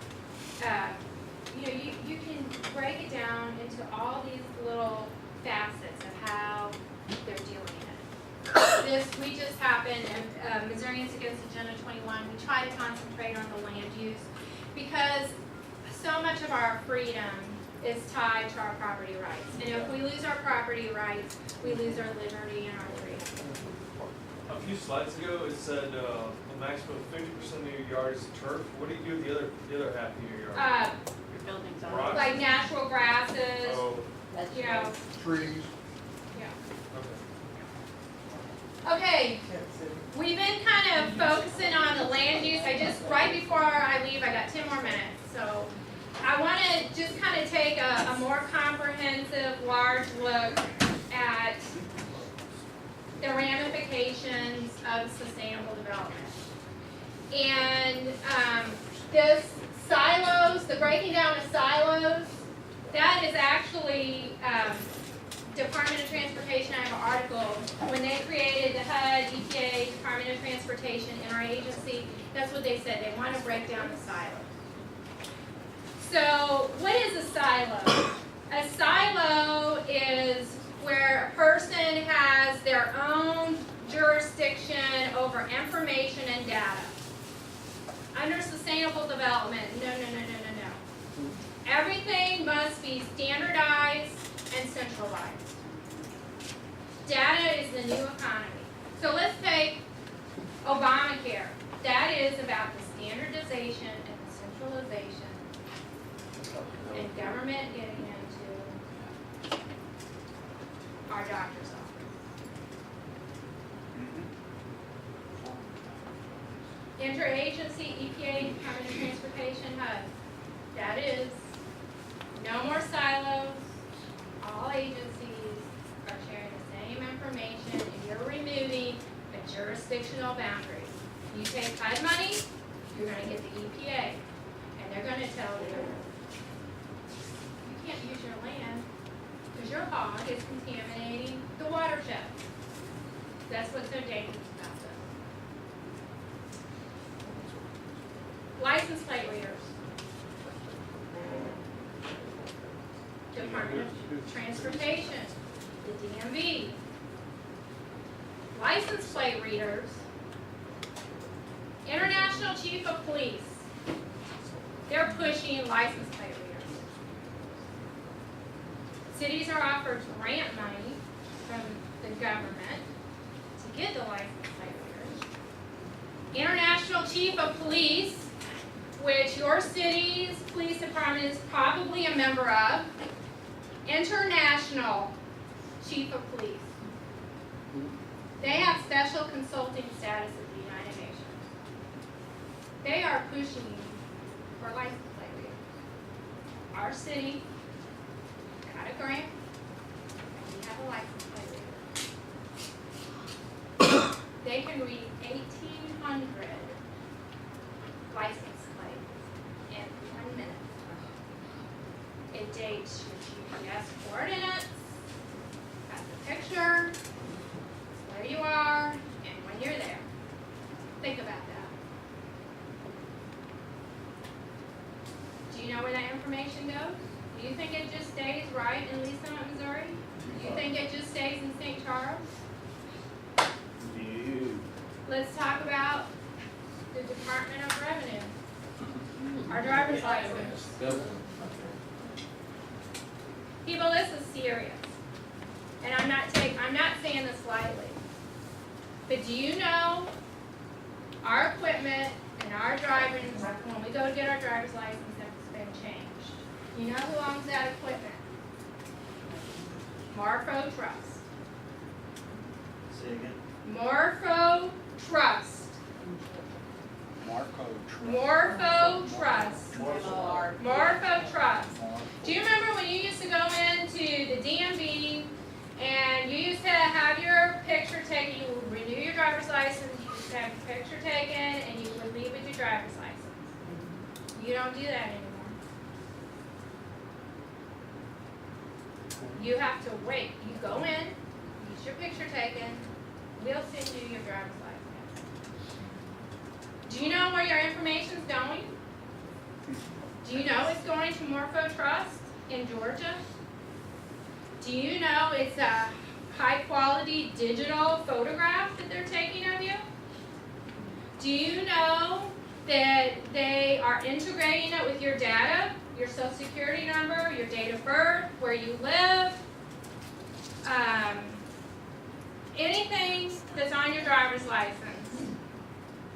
You can break it down into all these little facets of how they're doing it. We just happened, Missourians Against Agenda 21, we try to concentrate on the land use because so much of our freedom is tied to our property rights. And if we lose our property rights, we lose our liberty and our freedom. A few slides ago, it said a maximum of 50% of your yard is turf. What do you do with the other half of your yard? Your buildings on Rocks? Like natural grasses, Oh, Trees. Okay, we've been kind of focusing on the land use. Right before I leave, I got 10 more minutes. So I want to just kind of take a more comprehensive, large look at the ramifications of sustainable development. And this silos, the breaking down of silos, that is actually Department of Transportation. I have an article. When they created the HUD, EPA, Department of Transportation, interagency, that's what they said. They want to break down the silos. So what is a silo? A silo is where a person has their own jurisdiction over information and data. Under sustainable development, no. Everything must be standardized and centralized. Data is the new economy. So let's take Obamacare. That is about the standardization and the centralization and government getting into our doctor's office. Interagency, EPA, Department of Transportation, HUD. That is no more silos. All agencies are sharing the same information, and you're removing a jurisdictional boundary. You take HUD money, you're going to get the EPA, and they're going to tell you, you can't use your land because your hog is contaminating the watershed. That's what's so dangerous about this. License plate readers. Department of Transportation, the DMV. License plate readers. International Chief of Police. They're pushing license plate readers. Cities are offered grant money from the government to get the license plate readers. International Chief of Police, which your city's police department is probably a member of. International Chief of Police. They have special consulting status at the United Nations. They are pushing for license plate readers. Our city got a grant, and we have a license plate reader. They can read 1,800 license plates in 1 minute. It dates your GPS coordinates, has the picture, where you are, and when you're there. Think about that. Do you know where that information goes? Do you think it just stays right in Lee Summit, Missouri? Do you think it just stays in St. Charles? Let's talk about the Department of Revenue. Our driver's license. People, this is serious. And I'm not saying this lightly. But do you know our equipment and our drivers, when we go to get our driver's license, has been changed. You know who owns that equipment? Morpho Trust. Say again? Morpho Trust. Morpho Trust. Morpho Trust. Do you remember when you used to go into the DMV and you used to have your picture taken, you would renew your driver's license, you used to have your picture taken, and you would leave with your driver's license? You don't do that anymore. You have to wait. You go in, use your picture taken, we'll send you your driver's license. Do you know where your information's going? Do you know it's going to Morpho Trust in Georgia? Do you know it's a high-quality digital photograph that they're taking of you? Do you know that they are integrating it with your data, your social security number, your date of birth, where you live? Anything that's on your driver's license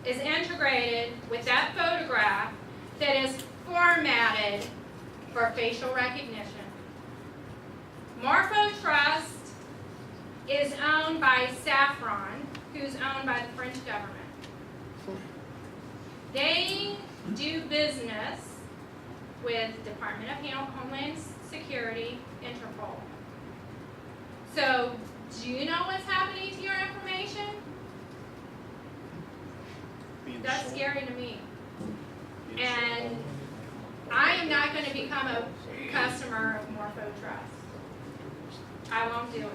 is integrated with that photograph that is formatted for facial recognition. Morpho Trust is owned by Saffron, who's owned by the French government. They do business with Department of Homeland Security, Interpol. So, do you know what's happening to your information? That's scary to me. And I am not going to become a customer of Morpho Trust. I won't do it.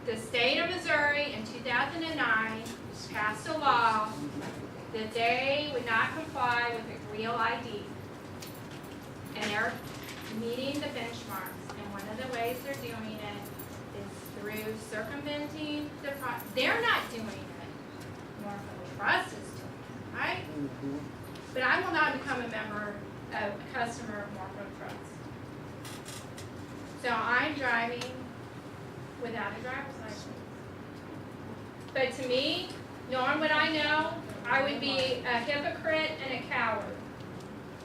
The state of Missouri in 2009 passed a law that they would not comply with a real ID. And they're meeting the benchmarks. And one of the ways they're doing it is through circumventing the process. They're not doing it. Morpho Trust is doing it, right? Mm-hmm. But I will not become a customer of Morpho Trust. So I'm driving without a driver's license. But to me, knowing what I know, I would be a hypocrite and a coward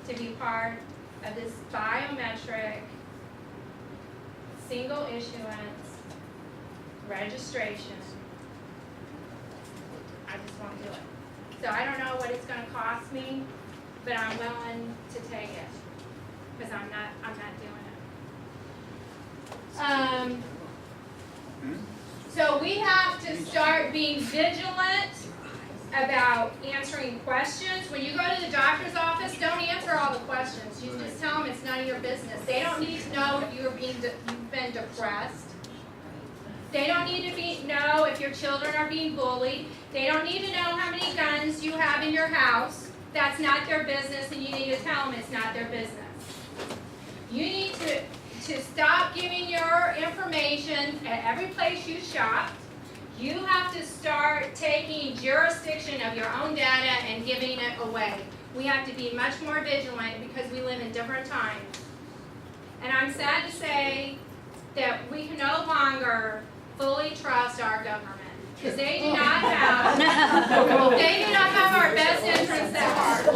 to be part of this biometric, single issuance registration. I just won't do it. So I don't know what it's going to cost me, but I'm willing to take it because I'm not doing it. So we have to start being vigilant about answering questions. When you go to the doctor's office, don't answer all the questions. You just tell them it's none of your business. They don't need to know if you've been depressed. They don't need to know if your children are being bullied. They don't need to know how many guns you have in your house. That's not their business, and you need to tell them it's not their business. You need to stop giving your information at every place you shop. You have to start taking jurisdiction of your own data and giving it away. We have to be much more vigilant because we live in different times. And I'm sad to say that we can no longer fully trust our government because they do not have our best interests at heart.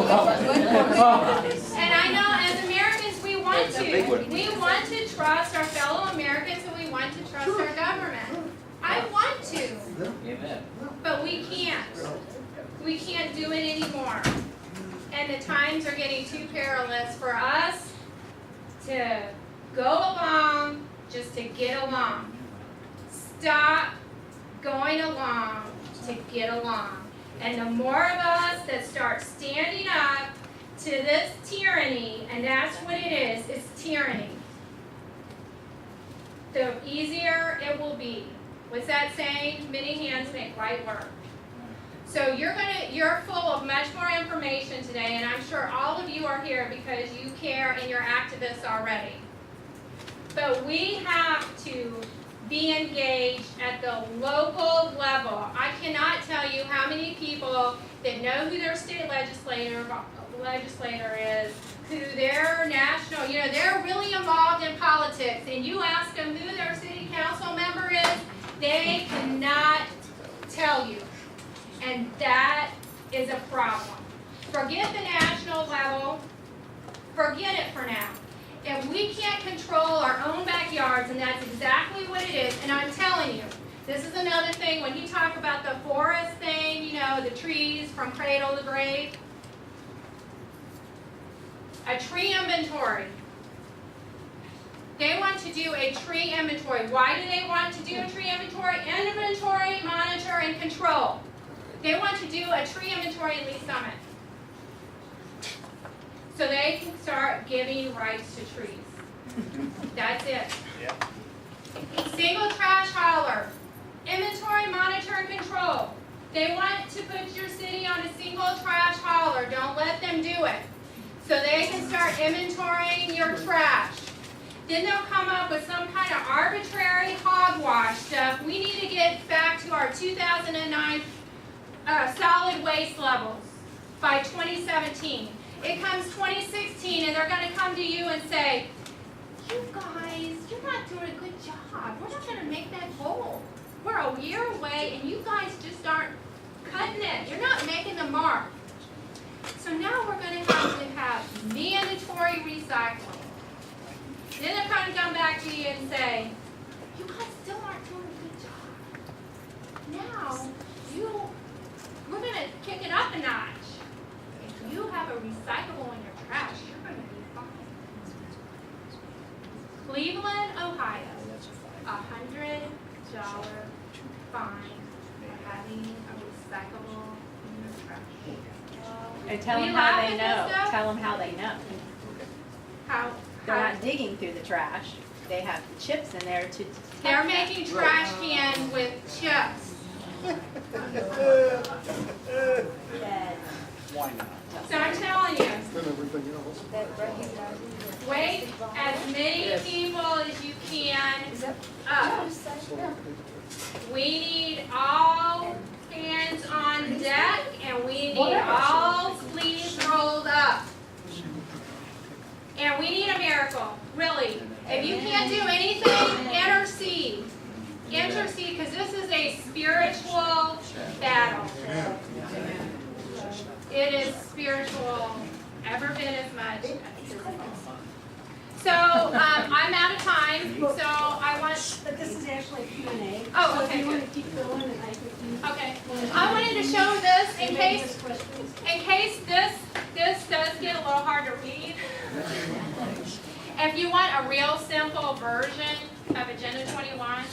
And I know as Americans we want to trust our fellow Americans and we want to trust our government. I want to. Amen. But we can't. We can't do it anymore. And the times are getting too perilous for us to go along just to get along. Stop going along to get along. And the more of us that start standing up to this tyranny, and that's what it is, it's tyranny, the easier it will be. What's that saying? Many hands make light work. So you're full of much more information today, and I'm sure all of you are here because you care and you're activists already. But we have to be engaged at the local level. I cannot tell you how many people that know who their state legislator is, who their national, they're really involved in politics, and you ask them who their city council member is, they cannot tell you. And that is a problem. Forget the national level, forget it for now. If we can't control our own backyards, and that's exactly what it is, and I'm telling you, this is another thing, when you talk about the forest thing, the trees from cradle to grave, a tree inventory. They want to do a tree inventory. Why do they want to do a tree inventory? Inventory, monitor, and control. They want to do a tree inventory in Lee Summit, so they can start giving rights to trees. That's it. Single trash hauler, inventory, monitor, and control. They want to put your city on a single trash hauler. Don't let them do it. So they can start inventorying your trash. Then they'll come up with some kind of arbitrary hogwash stuff. We need to get back to our 2009 solid waste levels by 2017. It comes 2016 and they're going to come to you and say, you guys, you're not doing a good job. We're not going to make that goal. We're a year away and you guys just aren't cutting it. You're not making the mark. So now we're going to have mandatory recycling. Then they're going to come back to you and say, you guys still aren't doing a good job. Now, we're going to kick it up a notch. If you have a recyclable in your trash, you're going to be fine. Cleveland, Ohio, $100 fine for having a recyclable in your trash. And tell We them how laugh they at know. this stuff? Tell them how they know. They're How not digging through the trash. They have the chips in there to. they're making trash cans with chips. Why not? So I'm telling you, And everything else. wake as many people as you can up. We need all hands on deck and we need all sleeves rolled up. And we need a miracle, really. If you can't do anything, intercede. Intercede, because this is a spiritual battle. It is spiritual, every bit as much as physical. So, I'm out of time, so I want... But this is actually Q&A. Oh, So okay, if you want good. to keep going, and I can... Okay. I wanted to show this in Anybody case... has questions? In case this does get a little hard to read, if you want a real simple version of Agenda 21,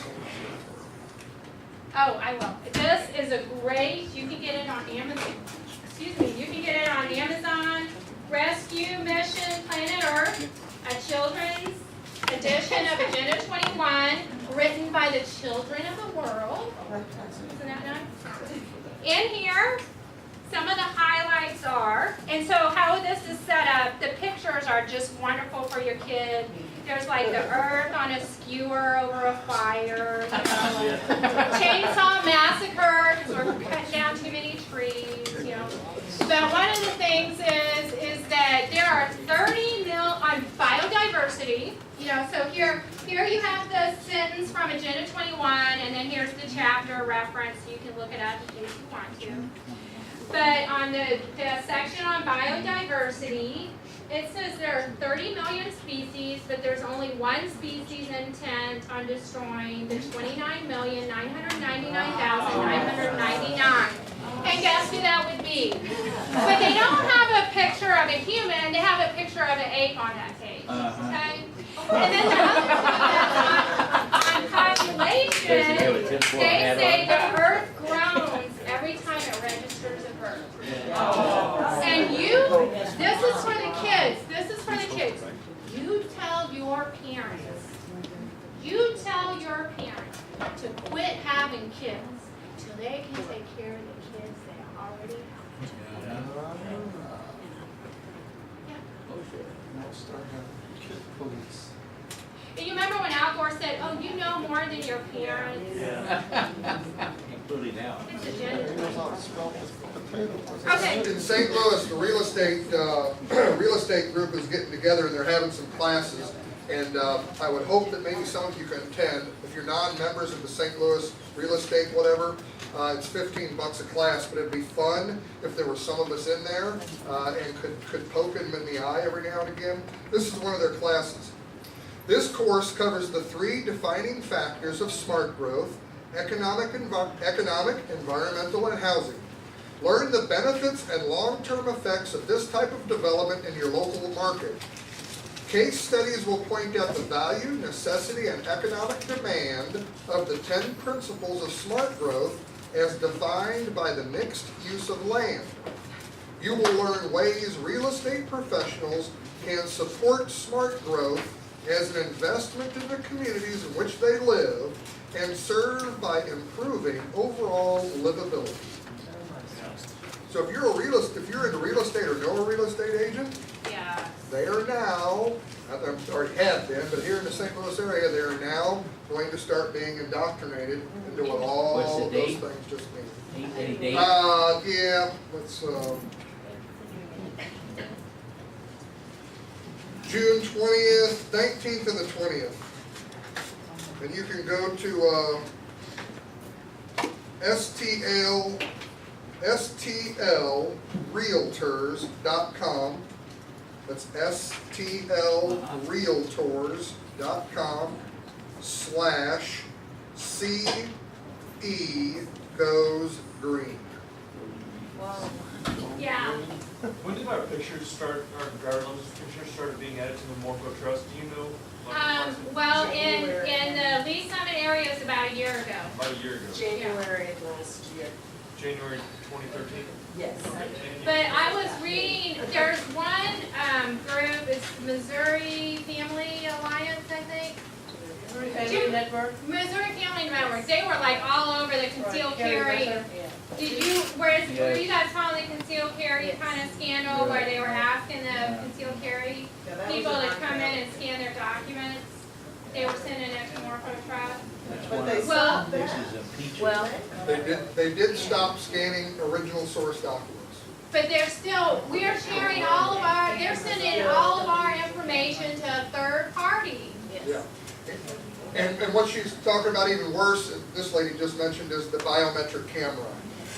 oh, I will. This is a great, you can get it on Amazon. Excuse me, you can get it on Amazon. Rescue Mission Planet Earth, a children's edition of Agenda 21, written by the children of the world. Isn't that nice? In here, some of the highlights are, and so how this is set up, the pictures are just wonderful for your kid. There's like the earth on a skewer over a fire, chainsaw massacre because we're cutting down too many trees, But one of the things is that there are 30 mil on biodiversity. So here you have the sentence from Agenda 21, and then here's the chapter reference. You can look it up in case you want to. But on the section on biodiversity, it says there are 30 million species, but there's only one species intent on destroying the 29,999,999. And guess who that would be? But they don't have a picture of a human, they have a picture of an ape on that page, okay? And then the other thing on population, they say the earth groans every time it registers a birth. And this is for the kids, you tell your parents to quit having kids till they can take care of the kids they already have. Now start having kid police. And you remember when Al Gore said, "Oh, you know more than your parents." Including now. It's a gender. Okay. In St. Louis, the real estate group is getting together and they're having some classes. And I would hope that maybe some of you can attend. If you're non-members of the St. Louis real estate whatever, it's $15 a class, but it'd be fun if there were some of us in there and could poke them in the eye every now and again. This is one of their classes. This course covers the 3 defining factors of smart growth: economic, environmental, and housing. Learn the benefits and long-term effects of this type of development in your local market. Case studies will point out the value, necessity, and economic demand of the 10 principles of smart growth as defined by the mixed use of land. You will learn ways real estate professionals can support smart growth as an investment in the communities in which they live and serve by improving overall livability. So if you're into real estate or know a real estate agent, Yeah. they are now, already have been, but here in the St. Louis area, they are now going to start being indoctrinated into what all What's the of those date? things just mean. Any date? Yeah, let's, June 20th, 19th and the 20th. And you can go to, stlrealtors.com. That's stlrealtors.com/CE goes green. Yeah. When did our pictures start, our driver's license pictures started being added to the Morpho Trust? Do you know? Well, in the Lee Summit area, it's about a year ago. About a year ago. January of last year. January 2013? Yes. But I was reading, there's one group, it's Missouri Family Alliance, I think. Missouri Family Network. Missouri Family Network. They were like all over the concealed carry. Did you, were you guys following the concealed carry kind of scandal where they were asking the concealed carry people to come in and scan their documents? They were sending it to Morpho Trust. But they Well, stopped This that. is impeachment. Well, They did stop scanning original source documents. but they're still, we're sharing all of our, they're sending all of our information to a third party. Yeah. And what she's talking about even worse, this lady just mentioned, is the biometric camera.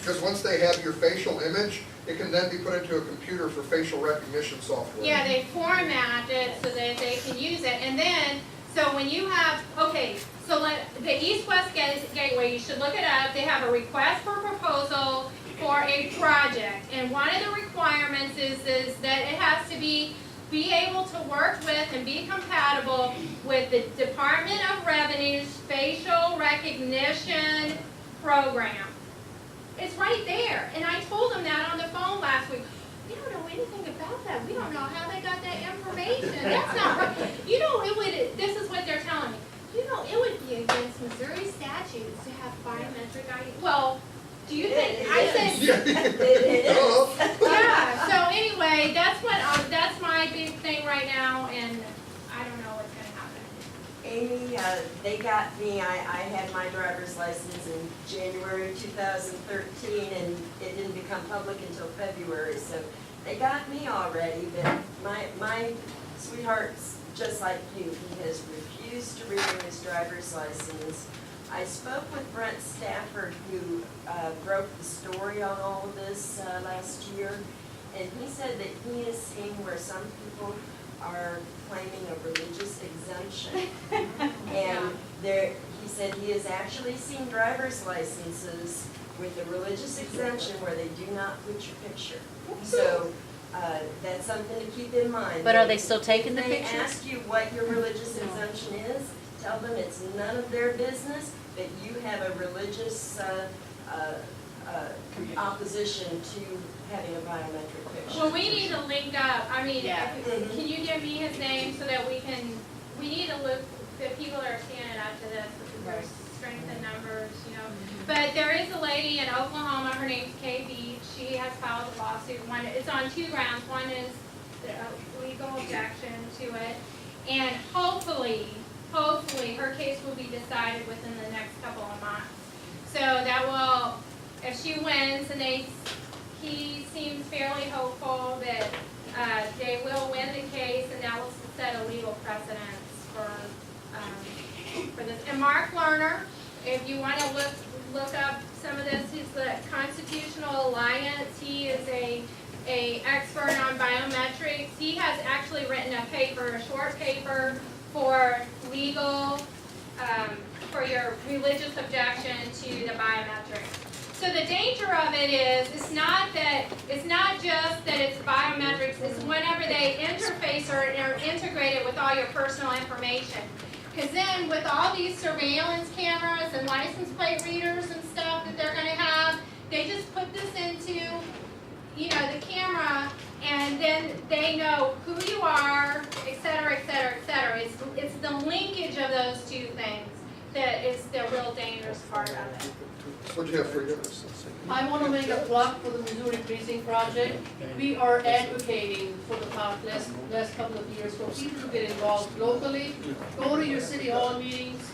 Because once they have your facial image, it can then be put into a computer for facial recognition software. Yeah, they format it so that they can use it. And then, so when you have, okay, so the East-West Gateway, you should look it up. They have a request for proposal for a project. And one of the requirements is that it has to be able to work with and be compatible with the Department of Revenue's facial recognition program. It's right there, and I told them that on the phone last week. We don't know anything about that. We don't know how they got that information. That's not right. You know, it would. This is what they're telling me. You know, it would be against Missouri statutes to have biometric ID. Well, do you think? I said. Yeah. So anyway, that's my big thing right now, and I don't know what's gonna happen. Amy, they got me, I had my driver's license in January 2013, and it didn't become public until February, so they got me already, but my sweetheart's just like you. He has refused to renew his driver's license. I spoke with Brent Stafford, who broke the story on all of this last year, and he said that he is seeing where some people are claiming a religious exemption. And he said he has actually seen driver's licenses with a religious exemption where they do not put your picture. So that's something to keep in mind. but are they still taking the They pictures? ask you what your religious exemption is, tell them it's none of their business, that you have a religious opposition to having a biometric picture. Well, we need to link up. I mean, Yeah. can you give me his name so that we need to look, the people that are standing up to this, because there's strength in numbers, you know. But there is a lady in Oklahoma, her name's Kay Beach. She has filed a lawsuit. It's on 2 grounds. One is the legal objection to it. And hopefully hopefully, her case will be decided within the next couple of months. So that will, if she wins, and he seems fairly hopeful that they will win the case, and that will set a legal precedence for this. And Mark Lerner, if you want to look up some of this, he's the Constitutional Alliance. He is a expert on biometrics. He has actually written a short paper for legal, for your religious objection to the biometrics. So the danger of it is, it's not just that it's biometrics, it's whenever they interface or integrate it with all your personal information. Because then with all these surveillance cameras and license plate readers and stuff that they're going to have, they just put this into, the camera, and then they know who you are, et cetera, et cetera, et cetera. It's the linkage of those two things that is the real dangerous part of it. What'd you have for you? I want to make a plug for the Missouri Precinct Project. We are advocating for the last couple of years for people to get involved locally, go to your city hall meetings,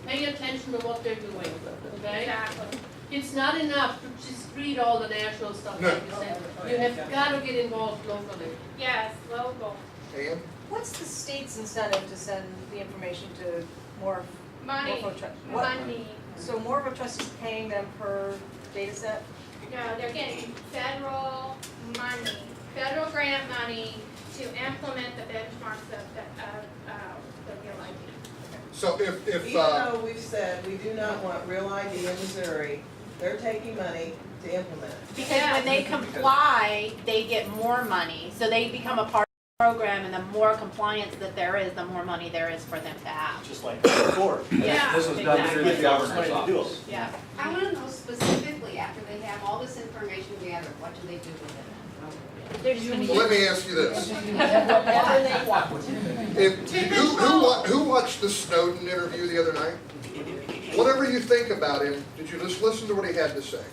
pay attention to what they're doing, okay? Exactly. It's not enough to just read all the national stuff like you said. You have got to get involved locally. Yes, local. Ann? What's the state's incentive to send the information to more? Money. Money. So Morpho Trust is paying them per data set? No, they're getting federal money, federal grant money to implement the benchmarks of the real ID. So if Even though we've said we do not want real ID in Missouri, they're taking money to implement it. Because when they comply, they get more money, so they become a part of the program, and the more compliance that there is, the more money there is for them to have. Just like before. Yeah, This was done through the exactly. governor's Money to do it. office. Yeah. I want to know specifically, after they have all this information gathered, what do they do with it? They're just gonna Well, let me ask you this. Whatever they want. Who watched the Snowden interview the other night? Whatever you think about him, did you just listen to what he had to say?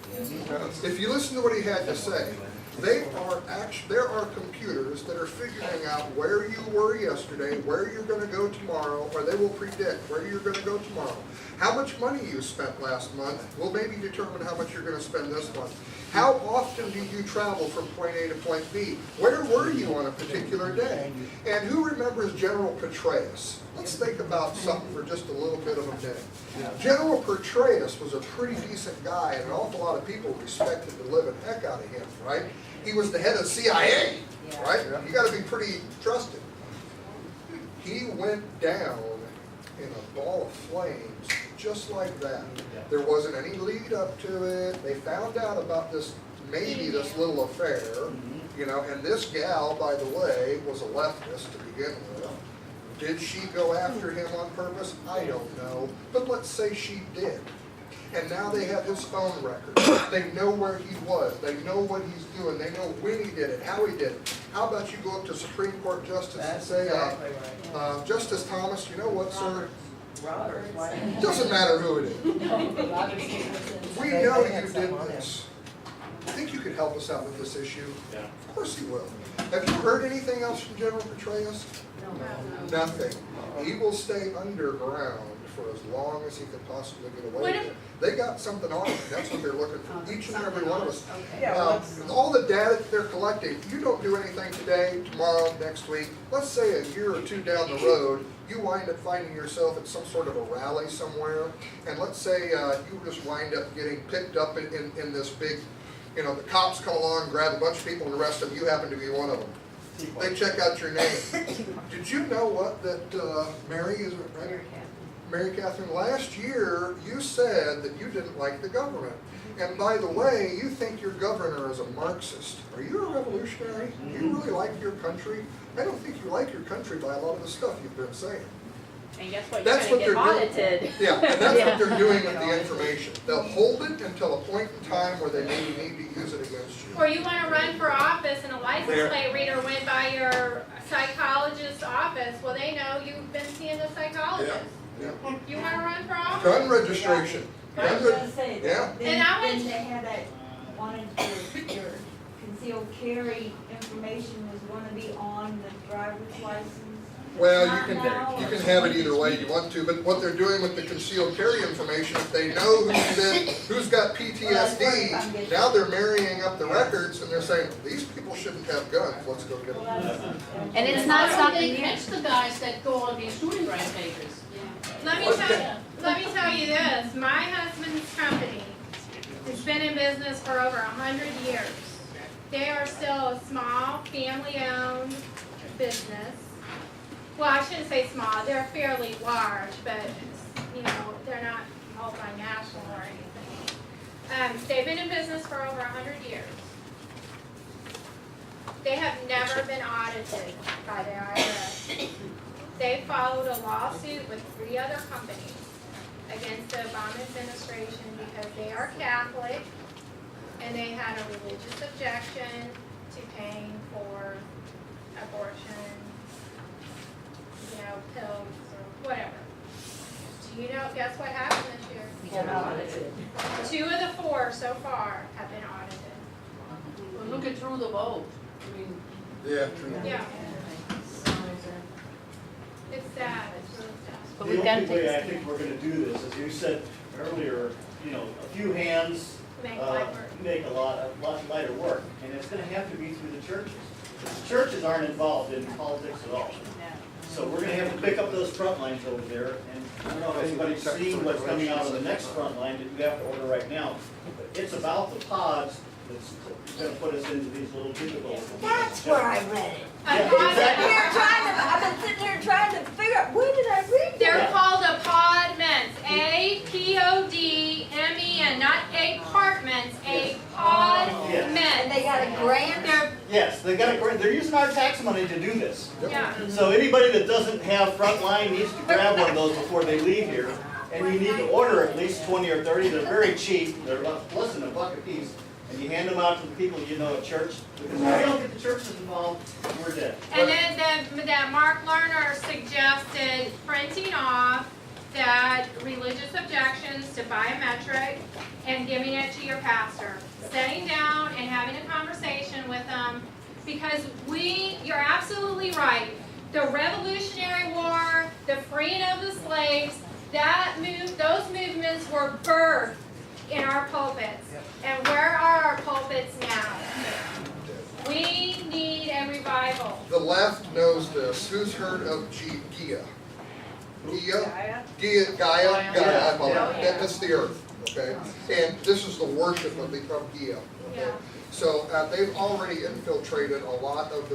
If you listen to what he had to say, there are computers that are figuring out where you were yesterday, where you're going to go tomorrow, or they will predict where you're going to go tomorrow. How much money you spent last month will maybe determine how much you're going to spend this month. How often do you travel from point A to point B? Where were you on a particular day? And who remembers General Petraeus? Let's think about something for just a little bit of a minute. General Petraeus was a pretty decent guy, and an awful lot of people respected the living heck out of him, right? He was the head of CIA, right? You got to be pretty trusted. He went down in a ball of flames just like that. There wasn't any lead up to it. They found out about this, maybe this little affair, and this gal, by the way, was a leftist to begin with. Did she go after him on purpose? I don't know, but let's say she did. And now they have his phone records. They know where he was. They know what he's doing. They know when he did it, how he did it. How about you go up to Supreme Court Justice and say, Justice Thomas, you know what, sir? Doesn't matter who it is. We know you did this. I think you could help us out with this issue. Yeah. Of course he will. Have you heard anything else from General Petraeus? No. Nothing. He will stay underground for as long as he can possibly get away with it. They got something on him. That's what they're looking for, each and every one of us. All the data that they're collecting, you don't do anything today, tomorrow, next week. Let's say a year or two down the road, you wind up finding yourself at some sort of a rally somewhere, and let's say you just wind up getting picked up in this big, the cops come along, grab a bunch of people, and arrest them. You happen to be one of them. They check out your name. Did you know what, that Mary, is it right? Mary Catherine, last year you said that you didn't like the government. And by the way, you think your governor is a Marxist. Are you a revolutionary? Do you really like your country? I don't think you like your country by a lot of the stuff you've been saying. And guess what? That's You're what gonna they're get doing. audited. Yeah, and that's what they're doing with the information. They'll hold it until a point in time where they maybe need to use it against you. Or you want to run for office and a license plate reader went by your psychologist's office, well, they know you've been seeing the psychologist. Yeah. You want to run for office? Gun registration. I was gonna say Yeah. that, And I then would- they had that, wanted your concealed carry information was gonna be on the driver's license. Well, Not now. you can have it either way you want to, but what they're doing with the concealed carry information, if they know who's got PTSD, now they're marrying up the records and they're saying, these people shouldn't have guns, let's go get them. And it's not Why don't stopping they you. catch the guys that go on these shooting rampages? Let me tell you this, my husband's company has been in business for over 100 years. They are still a small, family-owned business. Well, I shouldn't say small, they're fairly large, but, you know, they're not multinational or anything. They've been in business for over 100 years. They have never been audited by the IRS. They followed a lawsuit with 3 other companies against the Obama administration because they are Catholic and they had a religious objection to paying for abortion, you know, pills or whatever. Do you know, guess what happened this year? 2 of the 4 so far have been audited. Well, look it through the vote. I mean, Yeah, true. Yeah. It's sad, it's really sad. But The we've got to only take a way I stand. think we're gonna do this, as you said earlier, you know, a few hands Make light work. make a lot lighter work, and it's gonna have to be through the churches. The churches aren't involved in politics at all. So we're gonna have to pick up those front lines over there, and I don't know if anybody's seen what's coming out of the next front line that you have to order right now. But it's about the pods that's gonna put us into these little cubicles. That's where I read it. Yeah, exactly. I've been sitting here trying to figure out, where did I read They're that? called apartments, APODMEN, not apartments, And they got a grant? They're, Yes, they got a, they're using our tax money to do this. yeah. So anybody that doesn't have front line needs to grab one of those before they leave here. And you need to order at least 20 or 30. They're very cheap. They're less than $1 a piece. And you hand them out to the people you know at church. Because if we don't get the churches involved, we're dead. And then that Mark Lerner suggested printing off that religious objections to biometric and giving it to your pastor. Sitting down and having a conversation with them, because you're absolutely right. The Revolutionary War, the freeing of the slaves, those movements were birthed in our pulpits. And where are our pulpits now? We need a revival. The left knows this. Who's heard of Gaia? Gaia, I apologize. That's the earth, okay? And this is the worship of Gaia. Okay? Yeah. So they've already infiltrated a lot of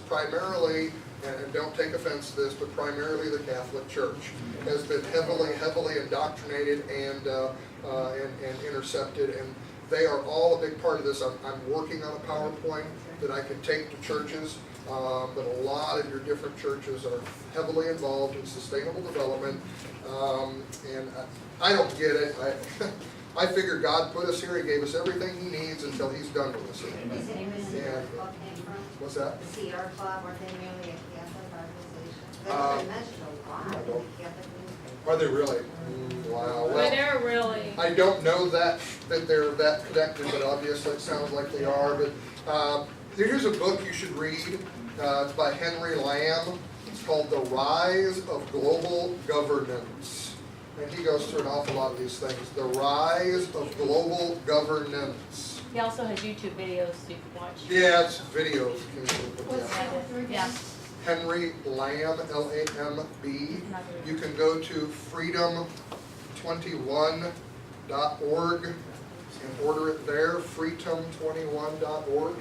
primarily, and don't take offense to this, but primarily the Catholic Church has been heavily indoctrinated and intercepted, and they are all a big part of this. I'm working on a PowerPoint that I can take to churches, but a lot of your different churches are heavily involved in sustainable development, and I don't get it. I figure God put us here, He gave us everything He needs until He's done with us. Is it even Yeah. the club came from? What's that? The CR Club, are they merely a Catholic organization? Uh, They've been mentioned a lot in the Catholic newspaper. Are they really? Wow. But Well, they're really, I don't know that they're that connected, but obviously it sounds like they are. But here's a book you should read. It's by Henry Lamb. It's called The Rise of Global Governance. And he goes through an awful lot of these things. The Rise of Global Governance. He also has YouTube videos you can watch. Yeah, it's videos. Yeah. Henry Lamb, L-A-M-B. You can go to freedom21.org and order it there, freedom21.org.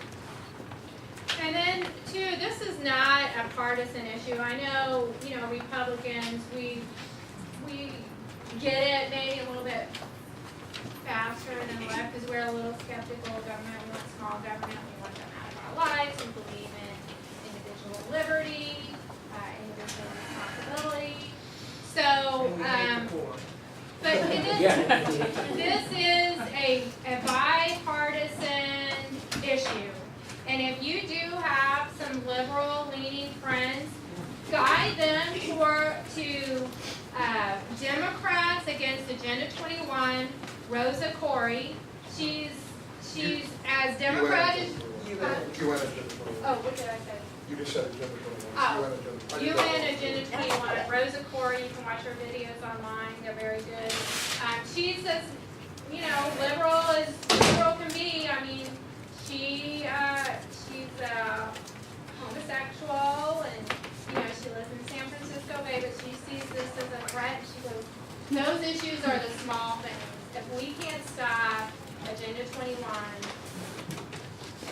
and then too, this is not a partisan issue. I know, Republicans, we get it maybe a little bit faster than left, because we're a little skeptical of government. We want small government, we want them out of our lives, we believe in individual liberty, individual responsibility. So, but this is a bipartisan issue. And if you do have some liberal-leaning friends, guide them to Democrats against Agenda 21, Rosa Corey. She's as Democratic. Oh, what did I say? You just said agenda 21. Oh, UN Agenda 21, Rosa Corey, you can watch her videos online, they're very good. She's as, liberal as liberal can be. I mean, she's homosexual and, she lives in San Francisco Bay, but she sees this as a threat. She goes, those issues are the small things. If we can't stop Agenda 21,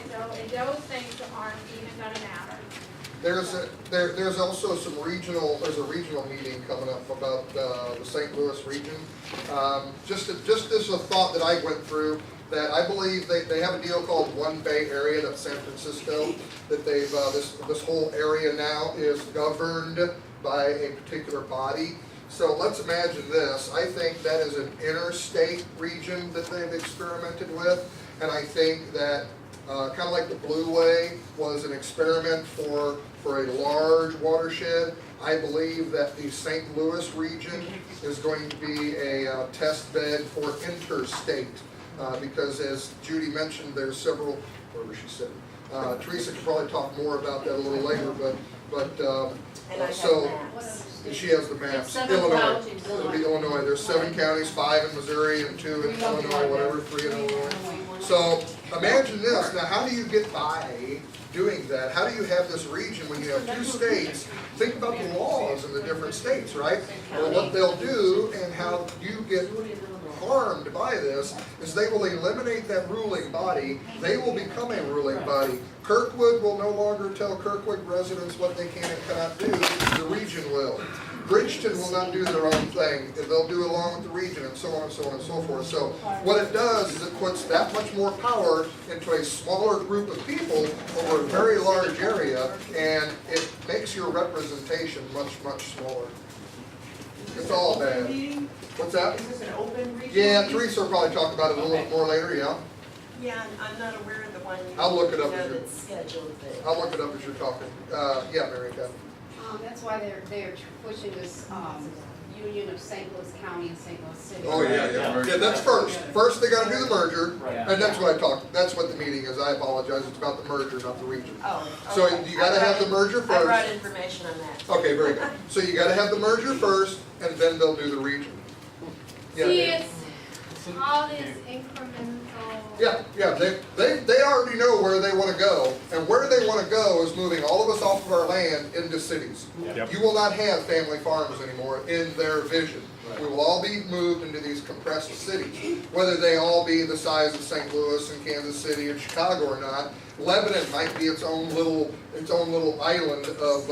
and those things aren't even gonna matter. There's also there's a regional meeting coming up about the St. Louis region. Just as a thought that I went through, that I believe they have a deal called One Bay Area, that's San Francisco, that they've, this whole area now is governed by a particular body. So let's imagine this. I think that is an interstate region that they've experimented with, and I think that kind of like the Blue Way was an experiment for a large watershed. I believe that the St. Louis region is going to be a test bed for interstate, because as Judy mentioned, there's several, where was she sitting? Teresa could probably talk more about that a little later, but so she has the maps. Illinois, it'll be Illinois. There's 7 counties, 5 in Missouri and 2 in Illinois, whatever, 3 in Illinois. So imagine this. Now, how do you get by doing that? How do you have this region when you have 2 states? Think about the laws in the different states, right? Well, what they'll do and how you get harmed by this is they will eliminate that ruling body. They will become a ruling body. Kirkwood will no longer tell Kirkwood residents what they can and cannot do. The region will. Bridgeton will not do their own thing. They'll do along with the region, and so on and so on and so forth. So what it does is it puts that much more power into a smaller group of people over a very large area, and it makes your representation much, much smaller. It's all bad. What's that? Is this an open region? Yeah, Teresa will probably talk about it a little bit more later, yeah. Yeah, I'm not aware of the one you I'll look it up know as you're- that's scheduled, but. I'll look it up as you're talking. Yeah, Mary Beth. That's why they're pushing this, union of St. Louis County and St. Louis City. Oh, yeah, that's first. First, they gotta do the merger, and that's what I talked, that's what the meeting is. I apologize, it's about the merger, not the region. Oh, So okay. you gotta have the merger I first. brought information on that. Okay, very good. So you gotta have the merger first, and then they'll do the region. Yeah, See, Dan. it's all this incremental. Yeah, they already know where they wanna go, and where they wanna go is moving all of us off of our land into cities. Yep. You will not have family farms anymore in their vision. We will all be moved into these compressed cities, whether they all be the size of St. Louis and Kansas City and Chicago or not. Lebanon might be its own little island of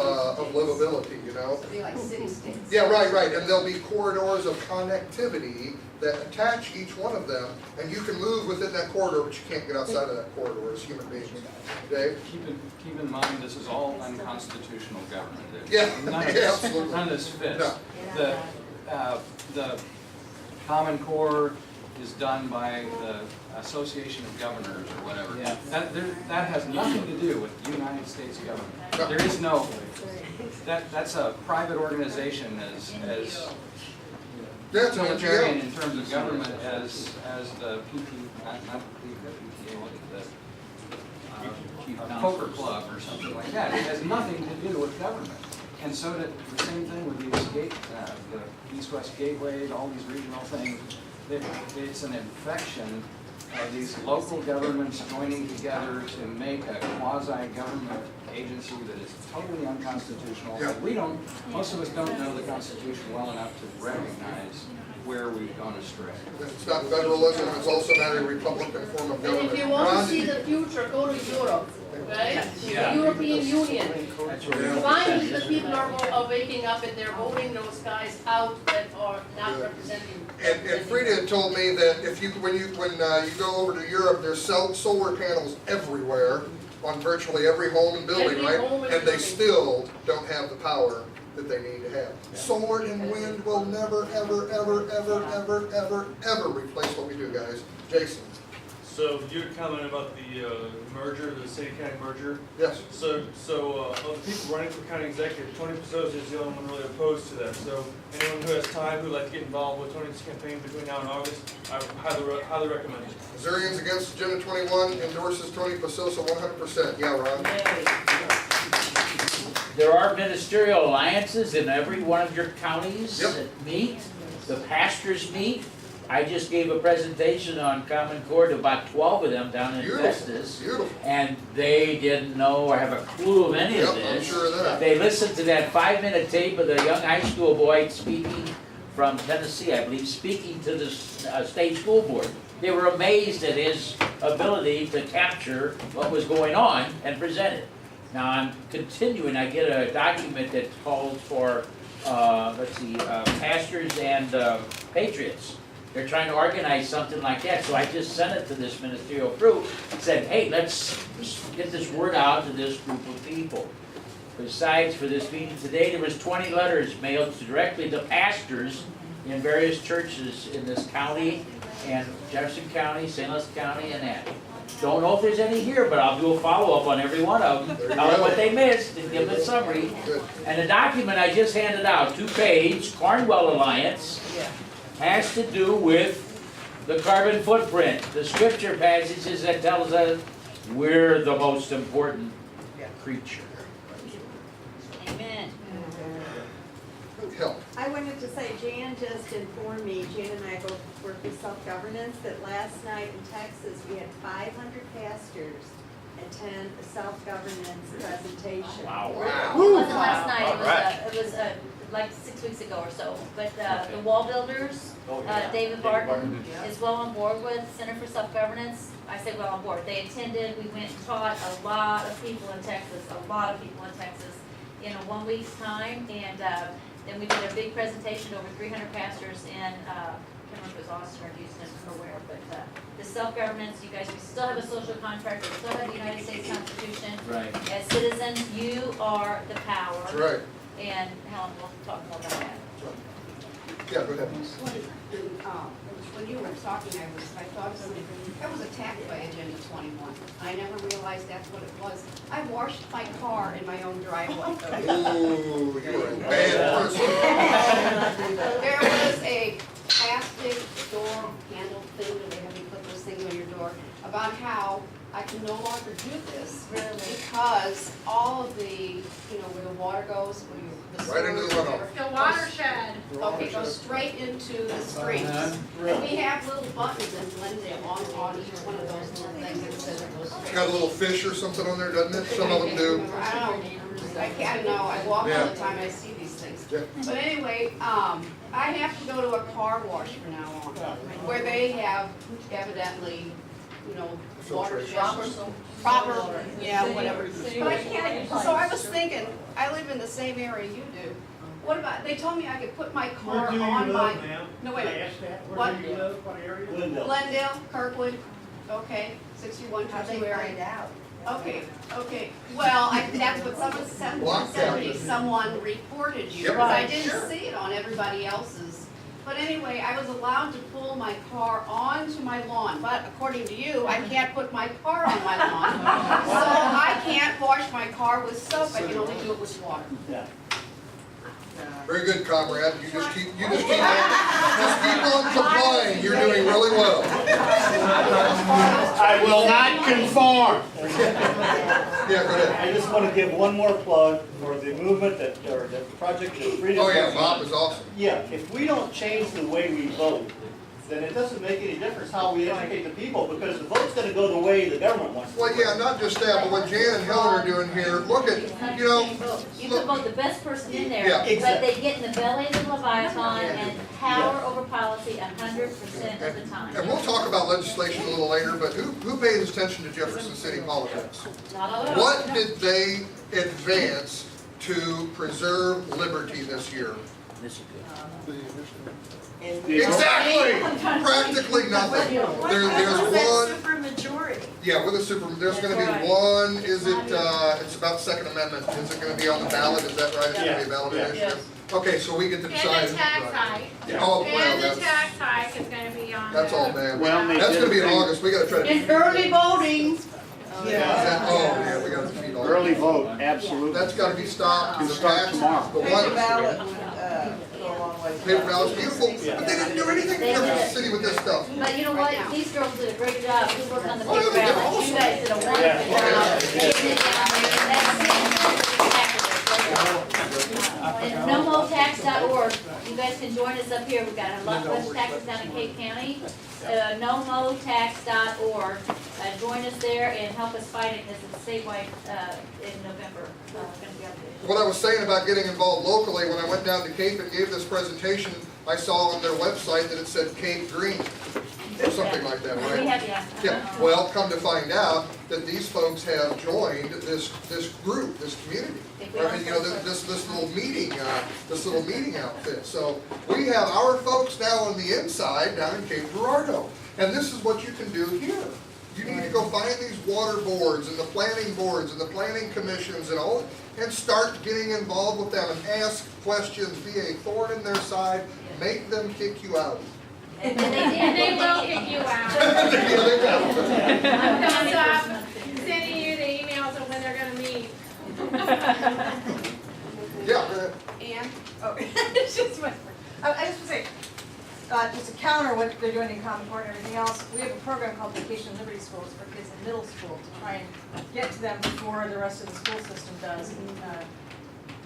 livability, you know? It'll be like city states. Yeah, right, and there'll be corridors of connectivity that attach each one of them, and you can move within that corridor, but you can't get outside of that corridor as human beings. Dave? Keep in mind, this is all unconstitutional government. Yeah, None of yeah, this, absolutely. none of this fits. No. The Common Core is done by the Association of Governors or whatever. That has nothing to do with the United States government. There is no, that's a private organization as That's what you utilitarian have. in terms of government as the not the PTA, the poker club or something like that. It has nothing to do with government. And so the same thing with the East-West Gateway, all these regional things. It's an infection of these local governments joining together to make a quasi-government agency that is totally unconstitutional. Yeah. Most of us don't know the Constitution well enough to recognize where we've gone astray. It's not federalism, it's also not a Republican form of And government. if you want to Ron, see the future, go to Europe, right? Yeah. The European Union. Yeah. Finally, the people are waking up and they're voting those guys out that are not representing. And Frida had told me that if you, when you go over to Europe, there's solar panels everywhere on virtually every home and building, Every right? home and And they building. still don't have the power that they need to have. Solar and wind will never, ever, ever, ever, ever, ever, ever replace what we do, guys. Jason? So you're commenting about the merger, the city-county merger. Yes. So of the people running for county executive, Tony Pizzosa is the only one really opposed to that. So anyone who has time who'd like to get involved with Tony's campaign between now and August, I highly recommend it. Missourians Against Agenda 21 endorses Tony Pizzosa 100%. Yeah, Ron? Yay. there are ministerial alliances in every one of your counties Yep. that meet. The pastors meet. I just gave a presentation on Common Core to about 12 of them down in Festus. Beautiful. And they didn't know or have a clue of any of Yep, I'm this. sure of that. They listened to that 5-minute tape of the young high school boy speaking from Tennessee, I believe, speaking to the state school board. They were amazed at his ability to capture what was going on and present it. Now, I'm continuing, I get a document that calls for, pastors and patriots. They're trying to organize something like that, so I just sent it to this ministerial group and said, hey, let's get this word out to this group of people. Besides, for this meeting today, there was 20 letters mailed directly to pastors in various churches in this county, and Jefferson County, St. Louis County, and that. Don't know if there's any here, but I'll do a follow-up on every one of them, tell them what they missed, and give them a summary. And the document I just handed out, 2-page, Cornwell Alliance, has to do with the carbon footprint, the scripture passages that tells us we're the most important creature. Amen. Help. I wanted to say, Jan just informed me, Jan and I both work with self-governance, that last night in Texas, we had 500 pastors attend a self-governance presentation. Wow. It wasn't last night, it was like 6 weeks ago or so. But the wall builders, David Barton is well on board with Center for Self-Governance. I say well on board. They attended, we went and taught a lot of people in Texas, in a 1 week's time. And then we did a big presentation to over 300 pastors in, I can't remember if it was Austin or Houston or where, but the self-governance, you guys, we still have a social contract, we still have the United States Constitution. Right. As citizens, you are the power. That's right. And Helen will talk more about that. Yeah, go ahead. When you were talking, I thought of something, I was attacked by Agenda 21. I never realized that's what it was. I washed my car in my own driveway. Ooh, you're a bad person. There was a plastic door handle thing, that they have you put those things on your door, about how I can no longer do this because all of the, where the water goes, where the Right into the sewers, runoff. whatever, The watershed. okay, goes straight into the streets. And we have little buttons in Glendale on each one of those little things that says it goes It's straight. got a little fish or something on there, doesn't it? Some of them do. I can't know, I walk all the time, I see these things. Yeah. But anyway, I have to go to a car wash from now on, where they have evidently, water proper, yeah, whatever. But I can't, so I was thinking, I live in the same area you do. What about, they told me I could put my car on my, no, wait a minute. What? Where do you live? What area? Glendale. Glendale, Kirkwood, okay, 6122 area. Okay, well, that's what someone reported you, Yep. because I didn't see it on everybody else's. But anyway, I was allowed to pull my car onto my lawn, but according to you, I can't put my car on my lawn. So I can't wash my car with soap, I can only do it with water. Very good, comrade. You just keep on complying. You're doing really well. I will not conform. Yeah, go ahead. I just want to give one more plug for the movement or the project that Freedom. Oh yeah, Bob is awesome. Yeah, if we don't change the way we vote, then it doesn't make any difference how we educate the people, because the vote's gonna go the way the government wants it. Well, yeah, not just that, but what Jan and Helen are doing here, look at, You can vote the best person in there, Yeah. but Exactly. they get in the belly of the Leviathan and power over policy 100% of the time. and we'll talk about legislation a little later, but who pays attention to Jefferson City politics? Not all of us. What did they advance to preserve liberty this year? This is good. Exactly! Practically nothing. There's one, Supermajority. yeah, with a there's gonna be one, is it, it's about Second Amendment, is it gonna be on the ballot, is that right? It's gonna be a ballot initiative? Okay, so we get to decide. And the tax hike. Oh, well, And the that's, tax hike is gonna be on that's all the. bad. That's gonna be in August, we gotta try to. It's early voting. Oh, yeah, we gotta defeat all that. Early vote, absolutely. That's gotta be stopped. Can The start tax- tomorrow. the Paper one, ballot would, go a long way. paper ballot's beautiful, but they didn't do anything in Jefferson City with this stuff. But you know what, these girls did a great job, we worked on the Oh, paper they did ballot, you awesome. guys did a wonderful job. Getting it down there. That's it. guys can join us up here, we've got a lot of taxes down in Cape County. nomotax.org, join us there and help us fight it, because it's statewide, in November, it's gonna be up there. What I was saying about getting involved locally, when I went down to Cape and gave this presentation, I saw on their website that it said Cape Green, or something like that, right? We have, yeah. Yeah, well, come to find out that these folks have joined this group, this community. Or, you know, this little meeting outfit. So we have our folks now on the inside down in Cape Girardeau. And this is what you can do here. You need to go find these water boards and the planning boards and the planning commissions and all, and start getting involved with them and ask questions, be a thorn in their side, make them kick you out. And they will kick you out. Yeah, they will. I'm gonna stop sending you the emails of when they're gonna meet. Yeah. And, it's just my, I just want to say, just to counter what they're doing in Common Core and everything else, we have a program called Vacation Liberty Schools for kids in middle school to try and get to them before the rest of the school system does, and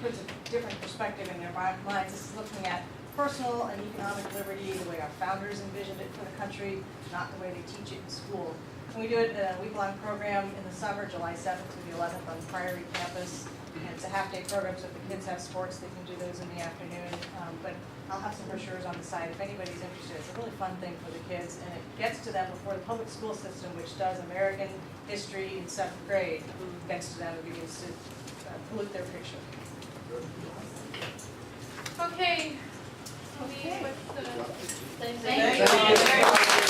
puts a different perspective in their minds. This is looking at personal and economic liberty, the way our founders envisioned it for the country, not the way they teach it in school. And we do it in a week-long program in the summer, July 7th to the 11th on the Priory campus. And it's a half-day program, so if the kids have sports, they can do those in the afternoon. But I'll have some brochures on the site if anybody's interested. It's a really fun thing for the kids, and it gets to them before the public school system, which does American history in 7th grade, gets to them and begins to pollute their picture. Okay. What's the? Thank you.